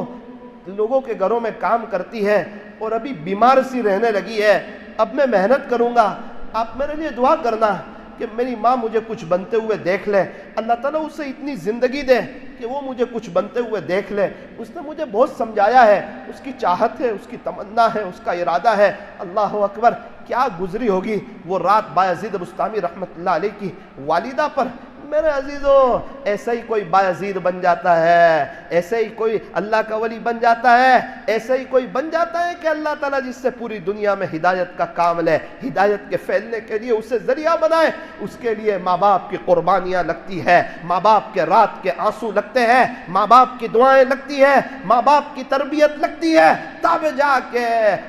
لوگوں کے گھروں میں کام کرتی ہے اور ابھی بیمار سی رہنے لگی ہے، اب میں محنت کروں گا، آپ میرے لیے دعا کرنا کہ میری ماں مجھے کچھ بنتے ہوئے دیکھ لے، اللہ تعالیٰ اسے اتنی زندگی دے کہ وہ مجھے کچھ بنتے ہوئے دیکھ لے۔ اس نے مجھے بہت سمجھایا ہے، اس کی چاہت ہے، اس کی تمنا ہے، اس کا ارادہ ہے۔ اللہ اکبر، کیا گزری ہوگی وہ رات بایزید بستامی رحمۃ اللہ علیہ کی والدہ پر۔ میرے عزیزوں ایسا ہی کوئی بایزید بن جاتا ہے، ایسے ہی کوئی اللہ کا ولی بن جاتا ہے، ایسے ہی کوئی بن جاتا ہے کہ اللہ تعالیٰ جس سے پوری دنیا میں ہدایت کا کام لے، ہدایت کے پھیلنے کے لیے اسے ذریعہ بنائے۔ اس کے لیے ماں باپ کی قربانیاں لگتی ہے، ماں باپ کے رات کے آنسو لگتے ہیں، ماں باپ کی دعائیں لگتی ہے، ماں باپ کی تربیت لگتی ہے، تب جا کے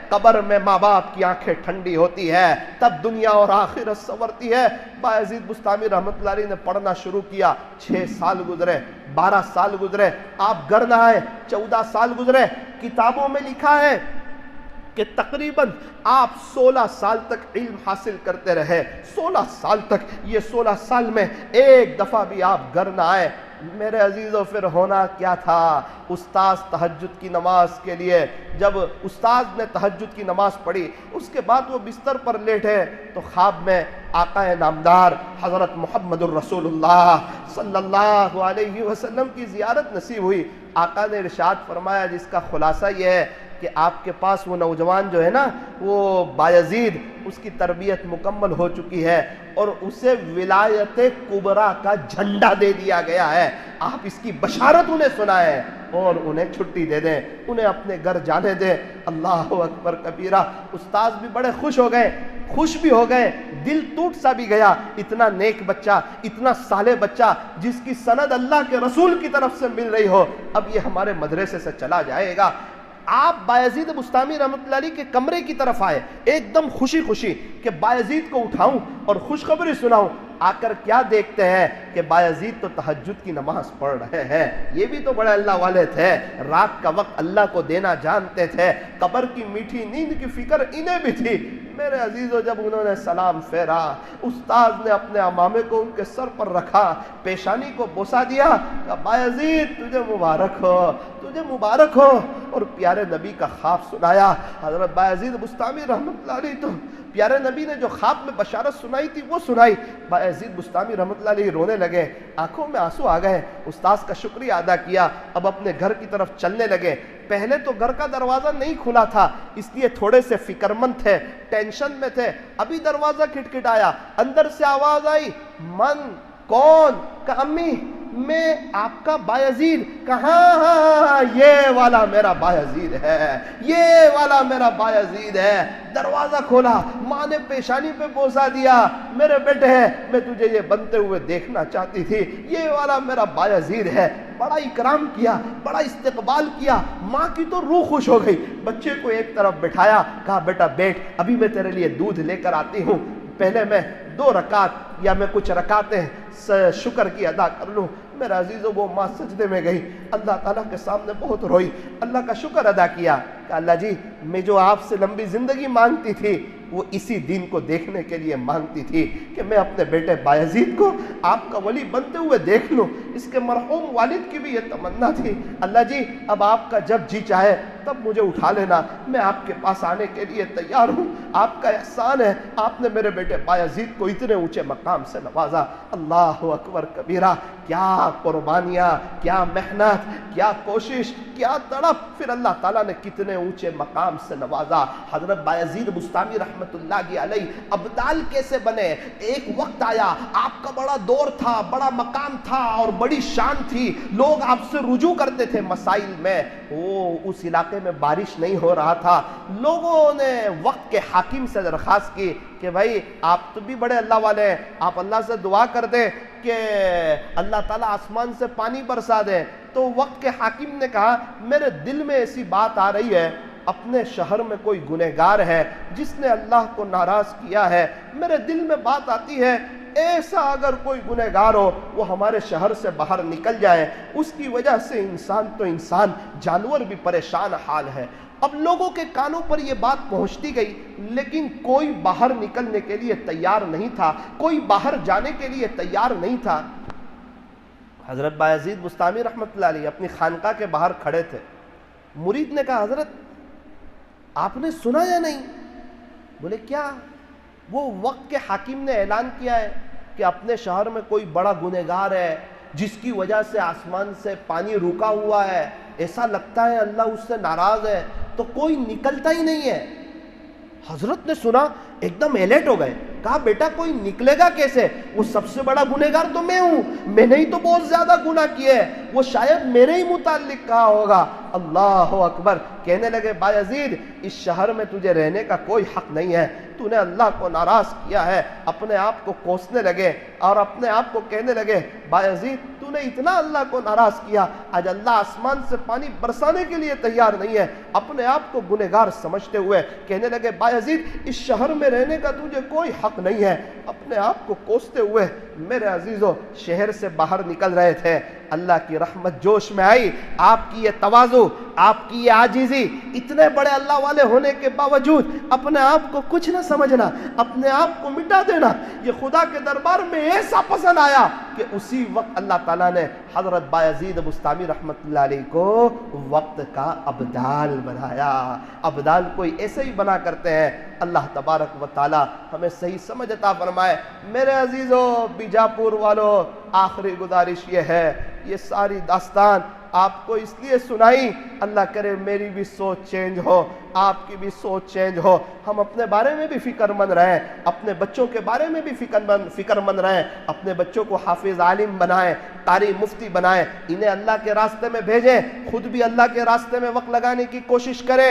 قبر میں ماں باپ کی آنکھیں ٹھنڈی ہوتی ہے، تب دنیا اور آخرت سنورتی ہے۔ بایزید بستامی رحمۃ اللہ علیہ نے پڑھنا شروع کیا، 6 سال گزرے، 12 سال گزرے، آپ گھر نہ آئے، 14 سال گزرے۔ کتابوں میں لکھا ہے کہ تقریباً آپ 16 سال تک علم حاصل کرتے رہے، 16 سال تک۔ یہ 16 سال میں ایک دفعہ بھی آپ گھر نہ آئے، میرے عزیزوں پھر ہونا کیا تھا؟ استاذ تہجد کی نماز کے لیے جب استاذ نے تہجد کی نماز پڑھی، اس کے بعد وہ بستر پر لیٹے تو خواب میں آقا نامدار حضرت محمد الرسول اللہ صلی اللہ علیہ وسلم کی زیارت نصیب ہوئی۔ آقا نے ارشاد فرمایا، جس کا خلاصہ یہ ہے کہ آپ کے پاس وہ نوجوان جو ہے نا، وہ بایزید، اس کی تربیت مکمل ہو چکی ہے اور اسے ولایت کبریٰ کا جھنڈا دے دیا گیا ہے۔ آپ اس کی بشارت انہیں سنائیں اور انہیں چھٹی دے دیں، انہیں اپنے گھر جانے دیں۔ اللہ اکبر کبیرہ۔ استاذ بھی بڑے خوش ہو گئے، خوش بھی ہو گئے، دل ٹوٹ سا بھی گیا، اتنا نیک بچہ، اتنا صالح بچہ جس کی سند اللہ کے رسول کی طرف سے مل رہی ہو، اب یہ ہمارے مدرسے سے چلا جائے گا۔ آپ بایزید بستامی رحمۃ اللہ علیہ کے کمرے کی طرف آئے، ایک دم خوشی خوشی کہ بایزید کو اٹھاؤں اور خوشخبری سناؤں۔ آ کر کیا دیکھتے ہیں کہ بایزید تو تہجد کی نماز پڑھ رہے ہیں۔ یہ بھی تو بڑے اللہ والے تھے، رات کا وقت اللہ کو دینا جانتے تھے، قبر کی میٹھی نیند کی فکر انہیں بھی تھی۔ میرے عزیزو، جب انہوں نے سلام پھیرا، استاذ نے اپنے امامے کو ان کے سر پر رکھا، پیشانی کو بوسہ دیا، کہا بایزید تجھے مبارک ہو، تجھے مبارک ہو، اور پیارے نبی کا خواب سنایا۔ حضرت بایزید بستامی رحمۃ اللہ علیہ تو پیارے نبی نے جو خواب میں بشارت سنائی تھی وہ سنائی۔ بایزید بستامی رحمۃ اللہ علیہ رونے لگے، آنکھوں میں آنسو آ گئے، استاذ کا شکریہ ادا کیا، اب اپنے گھر کی طرف چلنے لگے۔ پہلے تو گھر کا دروازہ نہیں کھلا تھا، اس لیے تھوڑے سے فکرمند تھے، ٹینشن میں تھے۔ ابھی دروازہ کھٹکھٹایا، اندر سے آواز آئی، من؟ کون؟ کہا امی میں آپ کا بایزید۔ کہاں؟ یہ والا میرا بایزید ہے، یہ والا میرا بایزید ہے۔ دروازہ کھولا، ماں نے پیشانی پہ بوسہ دیا، میرے بیٹے میں تجھے یہ بنتے ہوئے دیکھنا چاہتی تھی، یہ والا میرا بایزید ہے۔ بڑا اکرام کیا، بڑا استقبال کیا، ماں کی تو روح خوش ہو گئی۔ بچے کو ایک طرف بٹھایا، کہا بیٹا بیٹھ، ابھی میں تیرے لیے دودھ لے کر آتی ہوں، پہلے میں 2 رکعت یا میں کچھ رکعتیں شکر کی ادا کر لوں۔ میرا عزیزو، وہ ماں سجدے میں گئی، اللہ تعالیٰ کے سامنے بہت روئی، اللہ کا شکر ادا کیا کہ اللہ جی، میں جو آپ سے لمبی زندگی مانگتی تھی وہ اسی دن کو دیکھنے کے لیے مانگتی تھی کہ میں اپنے بیٹے بایزید کو آپ کا ولی بنتے ہوئے دیکھ لوں۔ اس کے مرحوم والد کی بھی یہ تمنا تھی، اللہ جی اب آپ کا جب جی چاہے تب مجھے اٹھا لینا، میں آپ کے پاس آنے کے لیے تیار ہوں، آپ کا احسان ہے، آپ نے میرے بیٹے بایزید کو اتنے اونچے مقام سے نوازا۔ اللہ اکبر کبیرہ۔ کیا قربانیاں، کیا محنت، کیا کوشش، کیا تڑپ، پھر اللہ تعالیٰ نے کتنے اونچے مقام سے نوازا۔ حضرت بایزید بستامی رحمت اللہ علیہ ابدال کیسے بنے؟ ایک وقت آیا، آپ کا بڑا دور تھا، بڑا مقام تھا اور بڑی شان تھی، لوگ آپ سے رجوع کرتے تھے مسائل میں۔ اس علاقے میں بارش نہیں ہو رہا تھا، لوگوں نے وقت کے حاکم سے درخواست کی کہ بھائی آپ تو بھی بڑے اللہ والے ہیں، آپ اللہ سے دعا کر دیں کہ اللہ تعالیٰ آسمان سے پانی برسا دے۔ تو وقت کے حاکم نے کہا میرے دل میں ایسی بات آ رہی ہے، اپنے شہر میں کوئی گنہگار ہے جس نے اللہ کو ناراض کیا ہے، میرے دل میں بات آتی ہے ایسا اگر کوئی گنہگار ہو وہ ہمارے شہر سے باہر نکل جائے، اس کی وجہ سے انسان تو انسان، جانور بھی پریشان حال ہے۔ اب لوگوں کے کانوں پر یہ بات پہنچتی گئی، لیکن کوئی باہر نکلنے کے لیے تیار نہیں تھا، کوئی باہر جانے کے لیے تیار نہیں تھا۔ حضرت بایزید بستامی رحمۃ اللہ علیہ اپنی خانقاہ کے باہر کھڑے تھے۔ مرید نے کہا حضرت آپ نے سنا یا نہیں؟ بولے کیا؟ وہ وقت کے حاکم نے اعلان کیا ہے کہ اپنے شہر میں کوئی بڑا گنہگار ہے جس کی وجہ سے آسمان سے پانی رکا ہوا ہے، ایسا لگتا ہے اللہ اس سے ناراض ہے، تو کوئی نکلتا ہی نہیں ہے۔ حضرت نے سنا، ایک دم الرٹ ہو گئے، کہا بیٹا کوئی نکلے گا کیسے؟ وہ سب سے بڑا گنہگار تو میں ہوں، میں نے ہی تو بہت زیادہ گناہ کیے ہیں، وہ شاید میرے ہی متعلق کہا ہوگا۔ اللہ اکبر۔ کہنے لگے بایزید اس شہر میں تجھے رہنے کا کوئی حق نہیں ہے، تو نے اللہ کو ناراض کیا ہے۔ اپنے آپ کو کوسنے لگے اور اپنے آپ کو کہنے لگے بایزید تو نے اتنا اللہ کو ناراض کیا، آج اللہ آسمان سے پانی برسانے کے لیے تیار نہیں ہے۔ اپنے آپ کو گنہگار سمجھتے ہوئے کہنے لگے بایزید اس شہر میں رہنے کا تجھے کوئی حق نہیں ہے۔ اپنے آپ کو کوستے ہوئے میرے عزیزو شہر سے باہر نکل رہے تھے، اللہ کی رحمت جوش میں آئی. آپ کی یہ تواضع, آپ کی یہ عاجزی, اتنے بڑے اللہ والے ہونے کے باوجود اپنے آپ کو کچھ نہ سمجھنا, اپنے آپ کو مٹا دینا, یہ خدا کے دربار میں ایسا پسند آیا کہ اسی وقت اللہ تعالیٰ نے حضرت بایزید بستامی رحمت اللہ علیہ کو وقت کا ابدال بنایا. ابدال کوئی ایسے ہی بنا کرتے ہیں. اللہ تبارک و تعالی ہمیں صحیح سمجھ عطا فرمائے. میرے عزیزو, بیجاپور والو, آخری گزارش یہ ہے, یہ ساری داستان آپ کو اس لیے سنائی, اللہ کرے میری بھی سوچ چینج ہو, آپ کی بھی سوچ چینج ہو, ہم اپنے بارے میں بھی فکر مند رہیں, اپنے بچوں کے بارے میں بھی فکر مند رہیں, اپنے بچوں کو حافظ عالم بنائیں, قاری مفتی بنائیں, انہیں اللہ کے راستے میں بھیجیں, خود بھی اللہ کے راستے میں وقت لگانے کی کوشش کریں.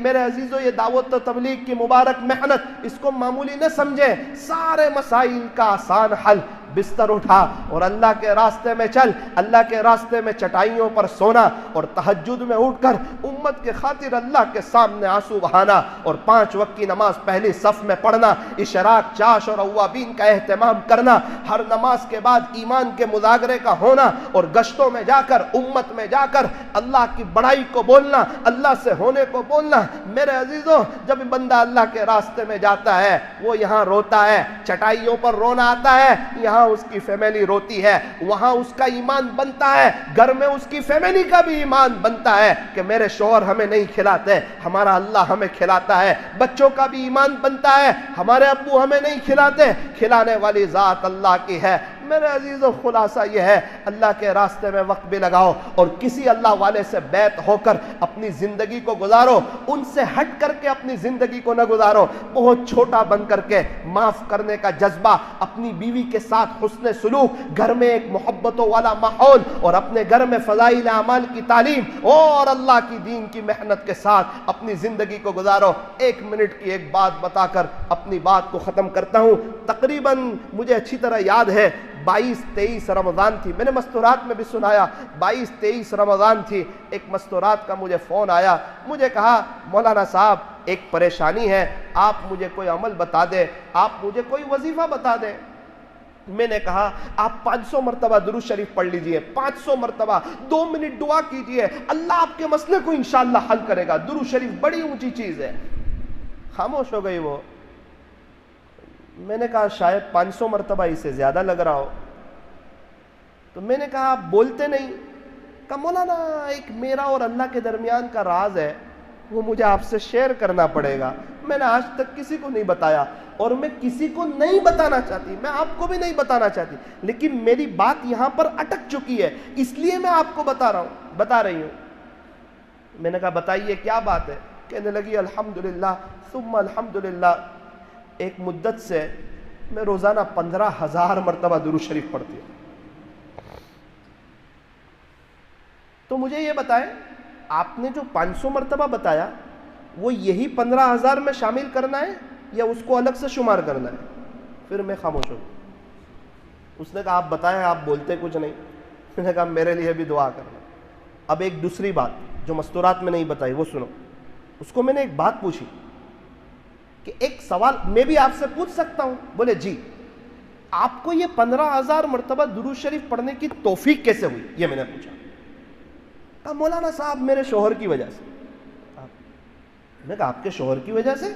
میرے عزیزو, یہ دعوت و تبلیغ کی مبارک محنت, اس کو معمولی نہ سمجھیں. سارے مسائل کا آسان حل, بستر اٹھا اور اللہ کے راستے میں چل, اللہ کے راستے میں چٹائیوں پر سونا اور تہجد میں اٹھ کر امت کے خاطر اللہ کے سامنے آنسو بہانا اور 5 وقت کی نماز پہلی صف میں پڑھنا, اشراق, چاش اور اوابین کا اہتمام کرنا, ہر نماز کے بعد ایمان کے مذاکرے کا ہونا اور گشتوں میں جا کر, امت میں جا کر اللہ کی بڑائی کو بولنا, اللہ سے ہونے کو بولنا. میرے عزیزوں, جب بندہ اللہ کے راستے میں جاتا ہے وہ یہاں روتا ہے, چٹائیوں پر رونا آتا ہے, یہاں اس کی فیملی روتی ہے, وہاں اس کا ایمان بنتا ہے, گھر میں اس کی فیملی کا بھی ایمان بنتا ہے کہ میرے شوہر ہمیں نہیں کھلاتے, ہمارا اللہ ہمیں کھلاتا ہے. بچوں کا بھی ایمان بنتا ہے, ہمارے ابو ہمیں نہیں کھلاتے, کھلانے والی ذات اللہ کی ہے. میرے عزیزو, خلاصہ یہ ہے, اللہ کے راستے میں وقت بھی لگاؤ اور کسی اللہ والے سے بیعت ہو کر اپنی زندگی کو گزارو, ان سے ہٹ کر کے اپنی زندگی کو نہ گزارو. بہت چھوٹا بن کر کے معاف کرنے کا جذبہ, اپنی بیوی کے ساتھ حسن سلوک, گھر میں ایک محبتوں والا ماحول اور اپنے گھر میں فضائل اعمال کی تعلیم اور اللہ کی دین کی محنت کے ساتھ اپنی زندگی کو گزارو. 1 منٹ کی ایک بات بتا کر اپنی بات کو ختم کرتا ہوں. تقریباً مجھے اچھی طرح یاد ہے 22-23 رمضان تھی, میں نے مستورات میں بھی سنایا, 22-23 رمضان تھی. ایک مستورات کا مجھے فون آیا, مجھے کہا مولانا صاحب ایک پریشانی ہے, آپ مجھے کوئی عمل بتا دیں, آپ مجھے کوئی وظیفہ بتا دیں. میں نے کہا آپ 500 مرتبہ درود شریف پڑھ لیجئے, 500 مرتبہ 2 منٹ دعا کیجئے, اللہ آپ کے مسئلے کو انشاءاللہ حل کرے گا. درود شریف بڑی اونچی چیز ہے. خاموش ہو گئی وہ. میں نے کہا شاید 500 مرتبہ اسے زیادہ لگ رہا ہو. تو میں نے کہا آپ بولتے نہیں. کہا مولانا ایک میرا اور اللہ کے درمیان کا راز ہے, وہ مجھے آپ سے شیئر کرنا پڑے گا. میں نے آج تک کسی کو نہیں بتایا اور میں کسی کو نہیں بتانا چاہتی, میں آپ کو بھی نہیں بتانا چاہتی, لیکن میری بات یہاں پر اٹک چکی ہے, اس لیے میں آپ کو بتا رہی ہوں. میں نے کہا بتائیے کیا بات ہے. کہنے لگی الحمدللہ ثم الحمدللہ, ایک مدت سے میں روزانہ 15,000 مرتبہ درود شریف پڑھتی ہوں. تو مجھے یہ بتائیں, آپ نے جو 500 مرتبہ بتایا وہ یہی 15,000 میں شامل کرنا ہے یا اس کو الگ سے شمار کرنا ہے؟ پھر میں خاموش ہو. اس نے کہا آپ بتائیں, آپ بولتے کچھ نہیں. میں نے کہا میرے لیے بھی دعا کرنا. اب ایک دوسری بات جو مستورات میں نہیں بتائی وہ سنو. اس کو میں نے ایک بات پوچھی کہ ایک سوال میں بھی آپ سے پوچھ سکتا ہوں؟ بولے جی. آپ کو یہ 15,000 مرتبہ درود شریف پڑھنے کی توفیق کیسے ہوئی, یہ میں نے پوچھا. کہا مولانا صاحب میرے شوہر کی وجہ سے. میں نے کہا آپ کے شوہر کی وجہ سے؟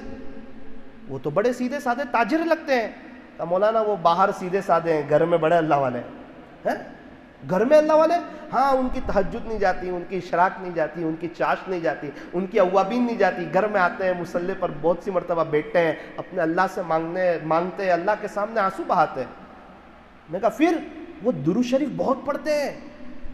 وہ تو بڑے سیدھے سادے تاجر لگتے ہیں. کہا مولانا وہ باہر سیدھے سادے ہیں, گھر میں بڑے اللہ والے ہیں. گھر میں اللہ والے, ہاں ان کی تہجد نہیں جاتی, ان کی اشراق نہیں جاتی, ان کی چاش نہیں جاتی, ان کی اوابین نہیں جاتی. گھر میں آتے ہیں, مصلی پر بہت سی مرتبہ بیٹھتے ہیں, اپنے اللہ سے مانگتے ہیں, اللہ کے سامنے آنسو بہاتے ہیں. میں نے کہا پھر وہ درود شریف بہت پڑھتے ہیں,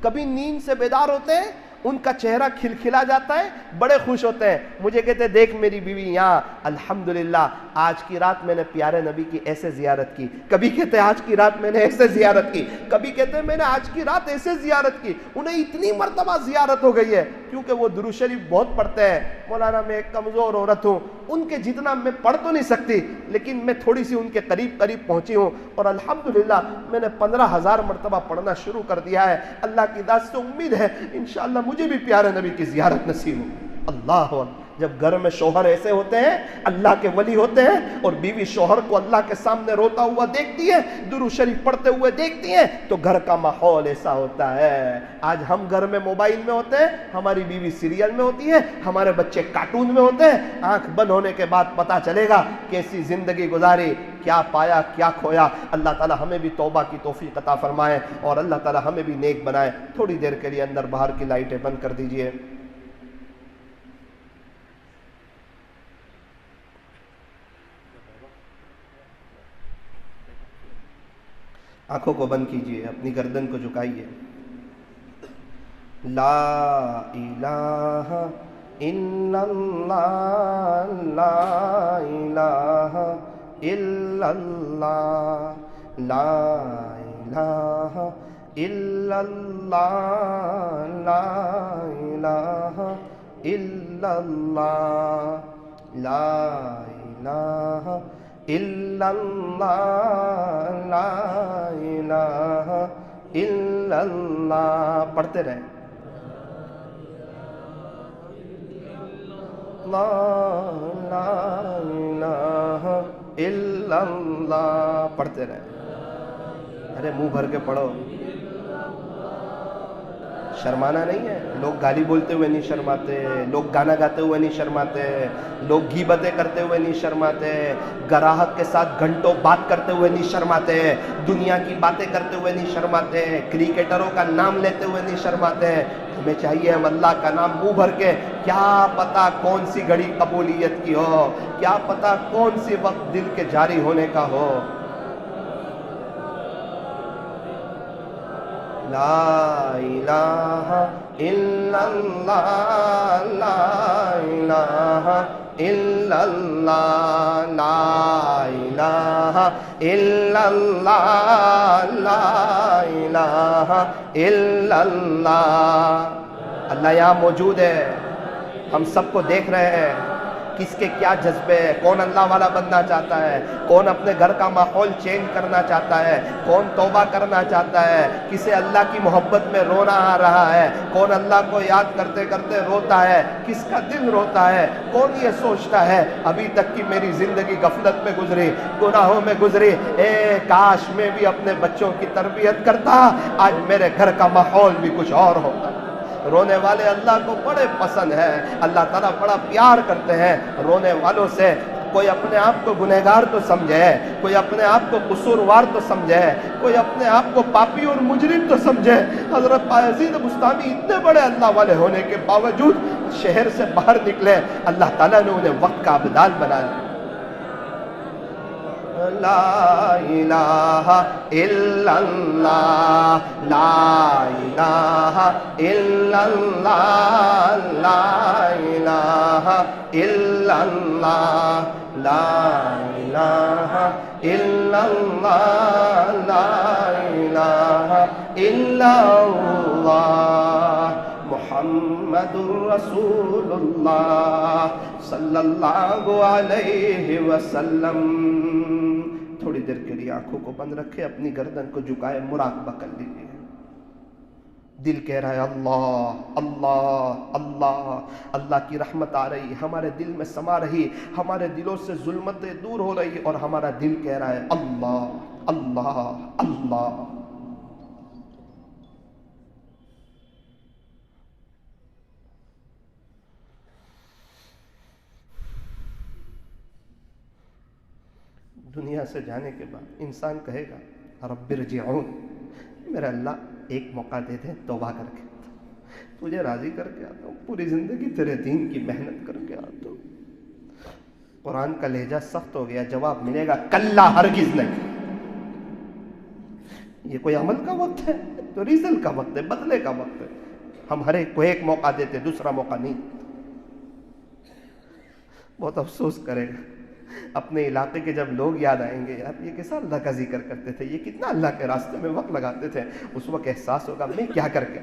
کبھی نیند سے بیدار ہوتے ہیں, ان کا چہرہ کھلکھلا جاتا ہے, بڑے خوش ہوتے ہیں. مجھے کہتے ہیں دیکھ میری بیوی یہاں الحمدللہ آج کی رات میں نے پیارے نبی کی ایسے زیارت کی. کبھی کہتے ہیں آج کی رات میں نے ایسے زیارت کی, کبھی کہتے ہیں میں نے آج کی رات ایسے زیارت کی. انہیں اتنی مرتبہ زیارت ہو گئی ہے کیونکہ وہ درود شریف بہت پڑھتے ہیں. مولانا میں ایک کمزور عورت ہوں, ان کے جتنا میں پڑھ تو نہیں سکتی, لیکن میں تھوڑی سی ان کے قریب پہنچی ہوں اور الحمدللہ میں نے 15,000 مرتبہ پڑھنا شروع کر دیا ہے. اللہ کی ذات سے امید ہے انشاءاللہ مجھے بھی پیارے نبی کی زیارت نصیب ہو. اللہ جب گھر میں شوہر ایسے ہوتے ہیں اللہ کے ولی ہوتے ہیں اور بیوی شوہر کو اللہ کے سامنے روتا ہوا دیکھتی ہے, درود شریف پڑھتے ہوئے دیکھتی ہیں, تو گھر کا ماحول ایسا ہوتا ہے. آج ہم گھر میں موبائل میں ہوتے ہیں, ہماری بیوی سیریل میں ہوتی ہے, ہمارے بچے کارٹون میں ہوتے ہیں. آنکھ بند ہونے کے بعد پتا چلے گا کیسی زندگی گزاری, کیا پایا کیا کھویا. اللہ تعالی ہمیں بھی توبہ کی توفیق عطا فرمائے اور اللہ تعالی ہمیں بھی نیک بنائے. تھوڑی دیر کے لیے اندر باہر کی لائٹیں بند کر دیجئے. آنکھوں کو بند کیجئے, اپنی گردن کو جھکائیے. لا الہ الا اللہ, لا الہ الا اللہ, لا الہ الا اللہ, لا الہ الا اللہ, لا الہ الا اللہ, لا الہ الا اللہ. پڑھتے رہیں. لا الہ الا اللہ. پڑھتے رہیں. ارے منہ بھر کے پڑھو, شرمانا نہیں ہے. لوگ گالی بولتے ہوئے نہیں شرماتے, لوگ گانا گاتے ہوئے نہیں شرماتے, لوگ غیبتیں کرتے ہوئے نہیں شرماتے, گراہک کے ساتھ گھنٹوں بات کرتے ہوئے نہیں شرماتے, دنیا کی باتیں کرتے ہوئے نہیں شرماتے, کرکٹروں کا نام لیتے ہوئے نہیں شرماتے. ہمیں چاہیے ہم اللہ کا نام منہ بھر کے, کیا پتا کون سی گھڑی قبولیت کی ہو, کیا پتا کون سی وقت دل کے جاری ہونے کا ہو. لا الہ الا اللہ, لا الہ الا اللہ, لا الہ الا اللہ, لا الہ الا اللہ. اللہ یہاں موجود ہے, ہم سب کو دیکھ رہے ہیں. کس کے کیا جذبے ہے, کون اللہ والا بننا چاہتا ہے, کون اپنے گھر کا ماحول چینج کرنا چاہتا ہے, کون توبہ کرنا چاہتا ہے, کسے اللہ کی محبت میں رونا آ رہا ہے, کون اللہ کو یاد کرتے کرتے روتا ہے, کس کا دل روتا ہے, کون یہ سوچتا ہے ابھی تک کی میری زندگی غفلت میں گزری, گناہوں میں گزری, اے کاش میں بھی اپنے بچوں کی تربیت کرتا, آج میرے گھر کا ماحول بھی کچھ اور ہوتا. رونے والے اللہ کو بڑے پسند ہے, اللہ تعالیٰ بڑا پیار کرتے ہیں رونے والوں سے. کوئی اپنے آپ کو گنہگار تو سمجھے, کوئی اپنے آپ کو قصوروار تو سمجھے, کوئی اپنے آپ کو پاپی اور مجرم تو سمجھے. حضرت بایزید بستامی اتنے بڑے اللہ والے ہونے کے باوجود شہر سے باہر نکلے, اللہ تعالیٰ نے انہیں وقت کا عبدال بنایا. لا الہ الا اللہ, لا الہ الا اللہ, لا الہ الا اللہ, لا الہ الا اللہ, لا الہ الا اللہ, محمد رسول اللہ صلی اللہ علیہ وسلم. تھوڑی دیر کے لیے آنکھوں کو بند رکھے, اپنی گردن کو جھکائے, مراقبہ کر لیجیے. دل کہہ رہا ہے اللہ اللہ اللہ, اللہ کی رحمت آ رہی, ہمارے دل میں سما رہی, ہمارے دلوں سے ظلمتیں دور ہو رہی, اور ہمارا دل کہہ رہا ہے اللہ اللہ اللہ. دنیا سے جانے کے بعد انسان کہے گا رب ارجعون, میرا اللہ ایک موقع دے دے, توبہ کر کے تجھے راضی کر کے آتا ہوں, پوری زندگی تیرے دین کی محنت کر کے آتا ہوں. قرآن کا لہجہ سخت ہو گیا, جواب ملے گا کلا, ہرگز نہیں. یہ کوئی عمل کا وقت ہے تو ریزل کا وقت ہے, بدلے کا وقت ہے. ہم ہر ایک کو ایک موقع دیتے, دوسرا موقع نہیں. بہت افسوس کرے گا اپنے علاقے کے جب لوگ یاد آئیں گے, یار یہ کیسا اللہ کا ذکر کرتے تھے, یہ کتنا اللہ کے راستے میں وقت لگاتے تھے. اس وقت احساس ہوگا میں کیا کر کے.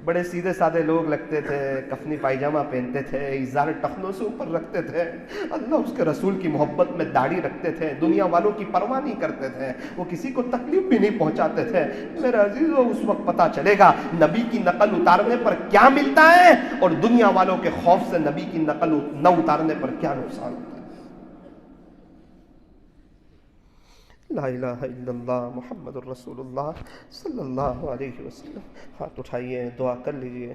بڑے سیدھے سادے لوگ لگتے تھے، کفنی پائجامہ پہنتے تھے، اظہار ٹخنوں سے اوپر رکھتے تھے، اللہ اس کے رسول کی محبت میں داڑھی رکھتے تھے، دنیا والوں کی پرواہ نہیں کرتے تھے، وہ کسی کو تکلیف بھی نہیں پہنچاتے تھے۔ میرے عزیزو، اس وقت پتہ چلے گا نبی کی نقل اتارنے پر کیا ملتا ہے اور دنیا والوں کے خوف سے نبی کی نقل نہ اتارنے پر کیا نقصان ہوتا ہے۔ لا الہ الا اللہ محمد الرسول اللہ صلی اللہ علیہ وسلم۔ ہاتھ اٹھائیے، دعا کر لیجئے۔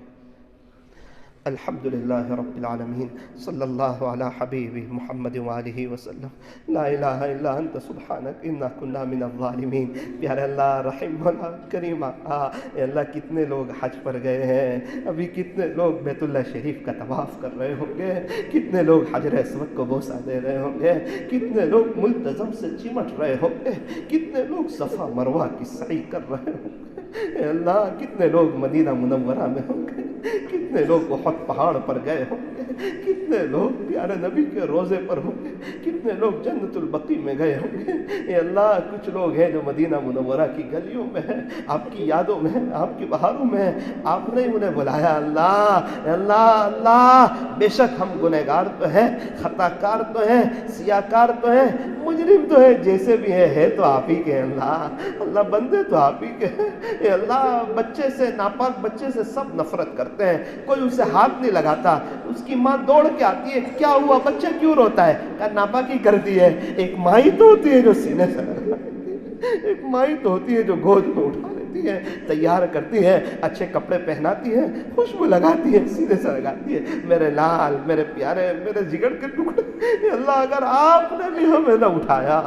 الحمدللہ رب العالمین، صلی اللہ علی حبیب محمد وآلہ وسلم۔ لا الہ الا انت سبحانک انا کنا من الظالمین۔ پیارے اللہ، رحم مولا کریم آقا، اے اللہ کتنے لوگ حج پر گئے ہیں، ابھی کتنے لوگ بیت اللہ شریف کا طواف کر رہے ہوں گے، کتنے لوگ حجر اسود کو بوسہ دے رہے ہوں گے، کتنے لوگ ملتزم سے چمٹ رہے ہوں گے، کتنے لوگ صفا مروہ کی سعی کر رہے ہوں گے، اے اللہ کتنے لوگ مدینہ منورہ میں ہوں گے، کتنے لوگ احد پہاڑ پر گئے ہوں گے، کتنے لوگ پیارے نبی کے روزے پر ہوں گے، کتنے لوگ جنت البقیع میں گئے ہوں گے۔ اے اللہ کچھ لوگ ہیں جو مدینہ منورہ کی گلیوں میں ہیں، آپ کی یادوں میں ہیں، آپ کی بہاروں میں ہیں، آپ نے انہیں بلایا۔ اللہ اللہ اللہ، بے شک ہم گنہگار تو ہیں، خطا کار تو ہیں، سیاہ کار تو ہیں، مجرم تو ہیں، جیسے بھی ہیں تو آپ ہی کے۔ اللہ اللہ، بندے تو آپ ہی کے ہیں۔ اے اللہ، بچے سے، ناپاک بچے سے سب نفرت کرتے ہیں، کوئی اسے ہاتھ نہیں لگاتا، اس کی ماں دوڑ کے آتی ہے، کیا ہوا بچہ کیوں روتا ہے؟ کہا ناپاکی کرتی ہے۔ ایک ماں ہی تو ہوتی ہے جو سینے سے لگاتی ہے، ایک ماں ہی تو ہوتی ہے جو گود میں اٹھا لیتی ہے، تیار کرتی ہے، اچھے کپڑے پہناتی ہے، خوشبو لگاتی ہے، سینے سے لگاتی ہے۔ میرے لال، میرے پیارے، میرے جگر کے ٹکڑے، اے اللہ اگر آپ نے بھی ہمیں نہ اٹھایا،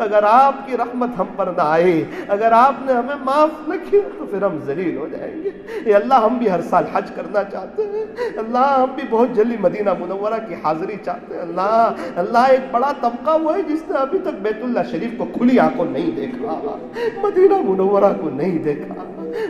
اگر آپ کی رحمت ہم پر نہ آئی، اگر آپ نے ہمیں معاف نہ کیا تو پھر ہم ذلیل ہو جائیں گے۔ اے اللہ ہم بھی ہر سال حج کرنا چاہتے ہیں، اللہ ہم بھی بہت جلدی مدینہ منورہ کی حاضری چاہتے ہیں۔ اللہ اللہ، ایک بڑا طبقہ وہ ہے جس نے ابھی تک بیت اللہ شریف کو کھلی آنکھوں نہیں دیکھا، مدینہ منورہ کو نہیں دیکھا،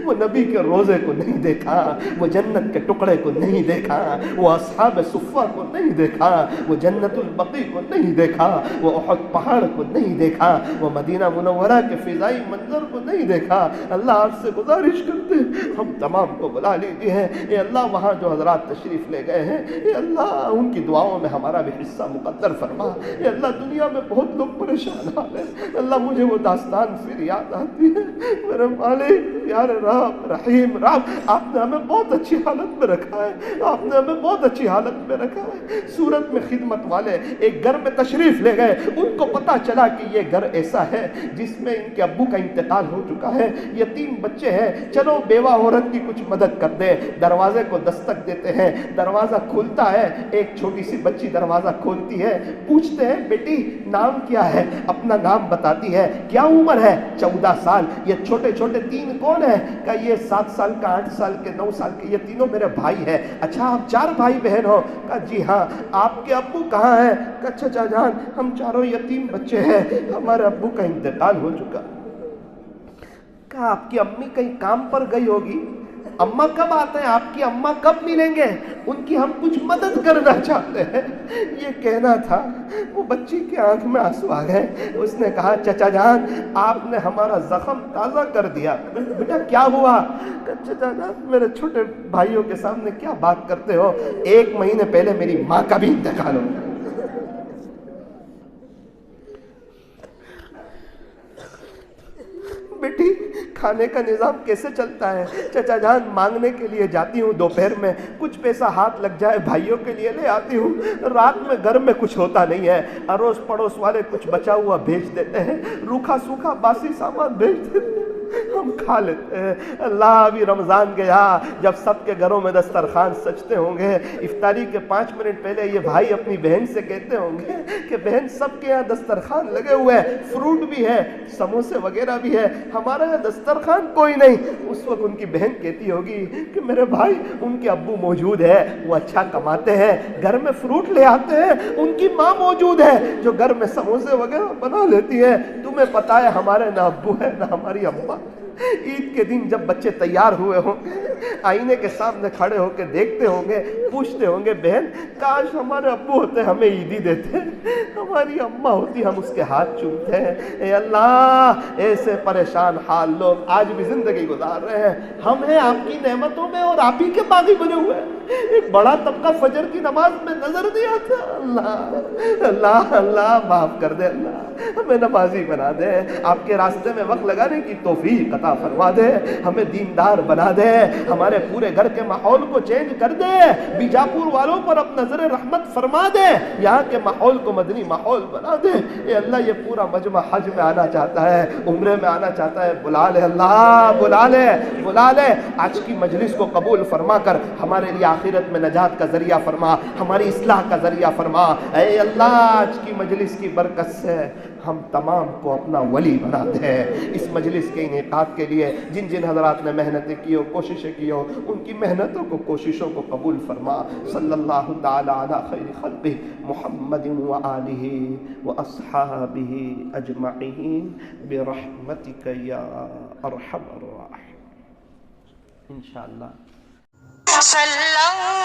وہ نبی کے روزے کو نہیں دیکھا، وہ جنت کے ٹکڑے کو نہیں دیکھا، وہ اصحاب صفہ کو نہیں دیکھا، وہ جنت البقیع کو نہیں دیکھا، وہ احد پہاڑ کو نہیں دیکھا، وہ مدینہ منورہ کے فضائی منظر کو نہیں دیکھا۔ اللہ آپ سے گزارش کرتے ہیں ہم تمام کو بلا لیجیے۔ اے اللہ وہاں جو حضرات تشریف لے گئے ہیں، اے اللہ ان کی دعاؤں میں ہمارا بھی حصہ مقدر فرما۔ اے اللہ دنیا میں بہت لوگ پریشان حال ہیں، اللہ مجھے وہ داستان پھر یاد آتی ہے۔ میرے مالک پیارے رب رحیم رب، آپ نے ہمیں بہت اچھی حالت میں رکھا ہے، آپ نے ہمیں بہت اچھی حالت میں رکھا ہے۔ سورت میں خدمت والے ایک گھر میں تشریف لے گئے، ان کو پتا چلا کہ یہ گھر ایسا ہے جس میں ان کے ابو کا انتقال ہو چکا ہے، یتیم بچے ہیں، چلو بیوہ عورت کی کچھ مدد کر دے۔ دروازے کو دستک دیتے ہیں، دروازہ کھلتا ہے، ایک چھوٹی سی بچی دروازہ کھولتی ہے، پوچھتے ہیں بیٹی نام کیا ہے؟ اپنا نام بتاتی ہے۔ کیا عمر ہے؟ 14 سال۔ یہ چھوٹے چھوٹے تین کون ہیں؟ کہ یہ 7 سال کا، 8 سال کے، 9 سال کے، یہ تینوں میرے بھائی ہیں۔ اچھا آپ 4 بھائی بہن ہو؟ کہا جی ہاں۔ آپ کے ابو کہاں ہیں؟ کہا چچا جان ہم چاروں یتیم بچے ہیں، ہمارے ابو کا انتقال ہو چکا۔ کہا آپ کی امی کہیں کام پر گئی ہوگی، اماں کب آتے ہیں؟ آپ کی اماں کب ملیں گے؟ ان کی ہم کچھ مدد کرنا چاہتے ہیں۔ یہ کہنا تھا، وہ بچی کی آنکھ میں آنسو آ گئے۔ اس نے کہا چچا جان آپ نے ہمارا زخم تازہ کر دیا۔ بیٹا کیا ہوا؟ چچا جان میرے چھوٹے بھائیوں کے سامنے کیا بات کرتے ہو، 1 مہینے پہلے میری ماں کا بھی انتقال ہو گیا۔ بیٹی کھانے کا نظام کیسے چلتا ہے؟ چچا جان مانگنے کے لیے جاتی ہوں دوپہر میں، کچھ پیسہ ہاتھ لگ جائے بھائیوں کے لیے لے آتی ہوں، رات میں گھر میں کچھ ہوتا نہیں ہے، اڑوس پڑوس والے کچھ بچا ہوا بھیج دیتے ہیں، روکھا سوکھا باسی سامان بھیج دیتے ہیں، ہم کھا لیتے ہیں۔ اللہ ابھی رمضان گیا، جب سب کے گھروں میں دسترخوان سجتے ہوں گے، افطاری کے 5 منٹ پہلے یہ بھائی اپنی بہن سے کہتے ہوں گے کہ بہن سب کے یہاں دسترخوان لگے ہوئے ہیں، فروٹ بھی ہے، سموسے وغیرہ بھی ہے، ہمارے یہاں دسترخوان کوئی نہیں۔ اس وقت ان کی بہن کہتی ہوگی کہ میرے بھائی ان کے ابو موجود ہے، وہ اچھا کماتے ہیں، گھر میں فروٹ لے آتے ہیں، ان کی ماں موجود ہے جو گھر میں سموسے وغیرہ بنا لیتی ہے، تمہیں پتا ہے ہمارے نہ ابو ہے نہ ہماری اماں۔ عید کے دن جب بچے تیار ہوئے ہوں گے، آئینے کے سامنے کھڑے ہو کے دیکھتے ہوں گے، پوچھتے ہوں گے بہن کاش ہمارے ابو ہوتے ہمیں عیدی دیتے، ہماری اماں ہوتی ہم اس کے ہاتھ چومتے ہیں۔ اے اللہ، ایسے پریشان حال لوگ آج بھی زندگی گزار رہے ہیں، ہم ہیں آپ کی نعمتوں میں اور آپ ہی کے باغی بنے ہوئے ہیں۔ ایک بڑا طبقہ فجر کی نماز میں نظر نہیں آتا۔ اللہ اللہ اللہ معاف کر دے، اللہ ہمیں نمازی بنا دے، آپ کے راستے میں وقت لگانے کی توفیق عطا فرما دے، ہمیں دیندار بنا دے، ہمارے پورے گھر کے ماحول کو چینج کر دے، بیجاپور والوں پر اپنا نظر رحمت فرما دے، یہاں کے ماحول کو مدنی ماحول بنا دے۔ اے اللہ یہ پورا مجمع حج میں آنا چاہتا ہے، عمرے میں آنا چاہتا ہے، بلا لے اللہ، بلا لے بلا لے۔ آج کی مجلس کو قبول فرما کر ہمارے لیے آخرت میں نجات کا ذریعہ فرما، ہماری اصلاح کا ذریعہ فرما۔ اے اللہ آج کی مجلس کی برکت سے ہم تمام کو اپنا ولی بنا دے۔ اس مجلس کے انعقاد کے لیے جن جن حضرات نے محنتیں کی ہو، کوششیں کی ہو، ان کی محنتوں کو، کوششوں کو قبول فرما۔ صلی اللہ تعالی علی خیر خلقہ محمد وآلہ واصحابہ اجمعین برحمتک یا ارحم الراحمین۔ انشاءاللہ صلی اللہ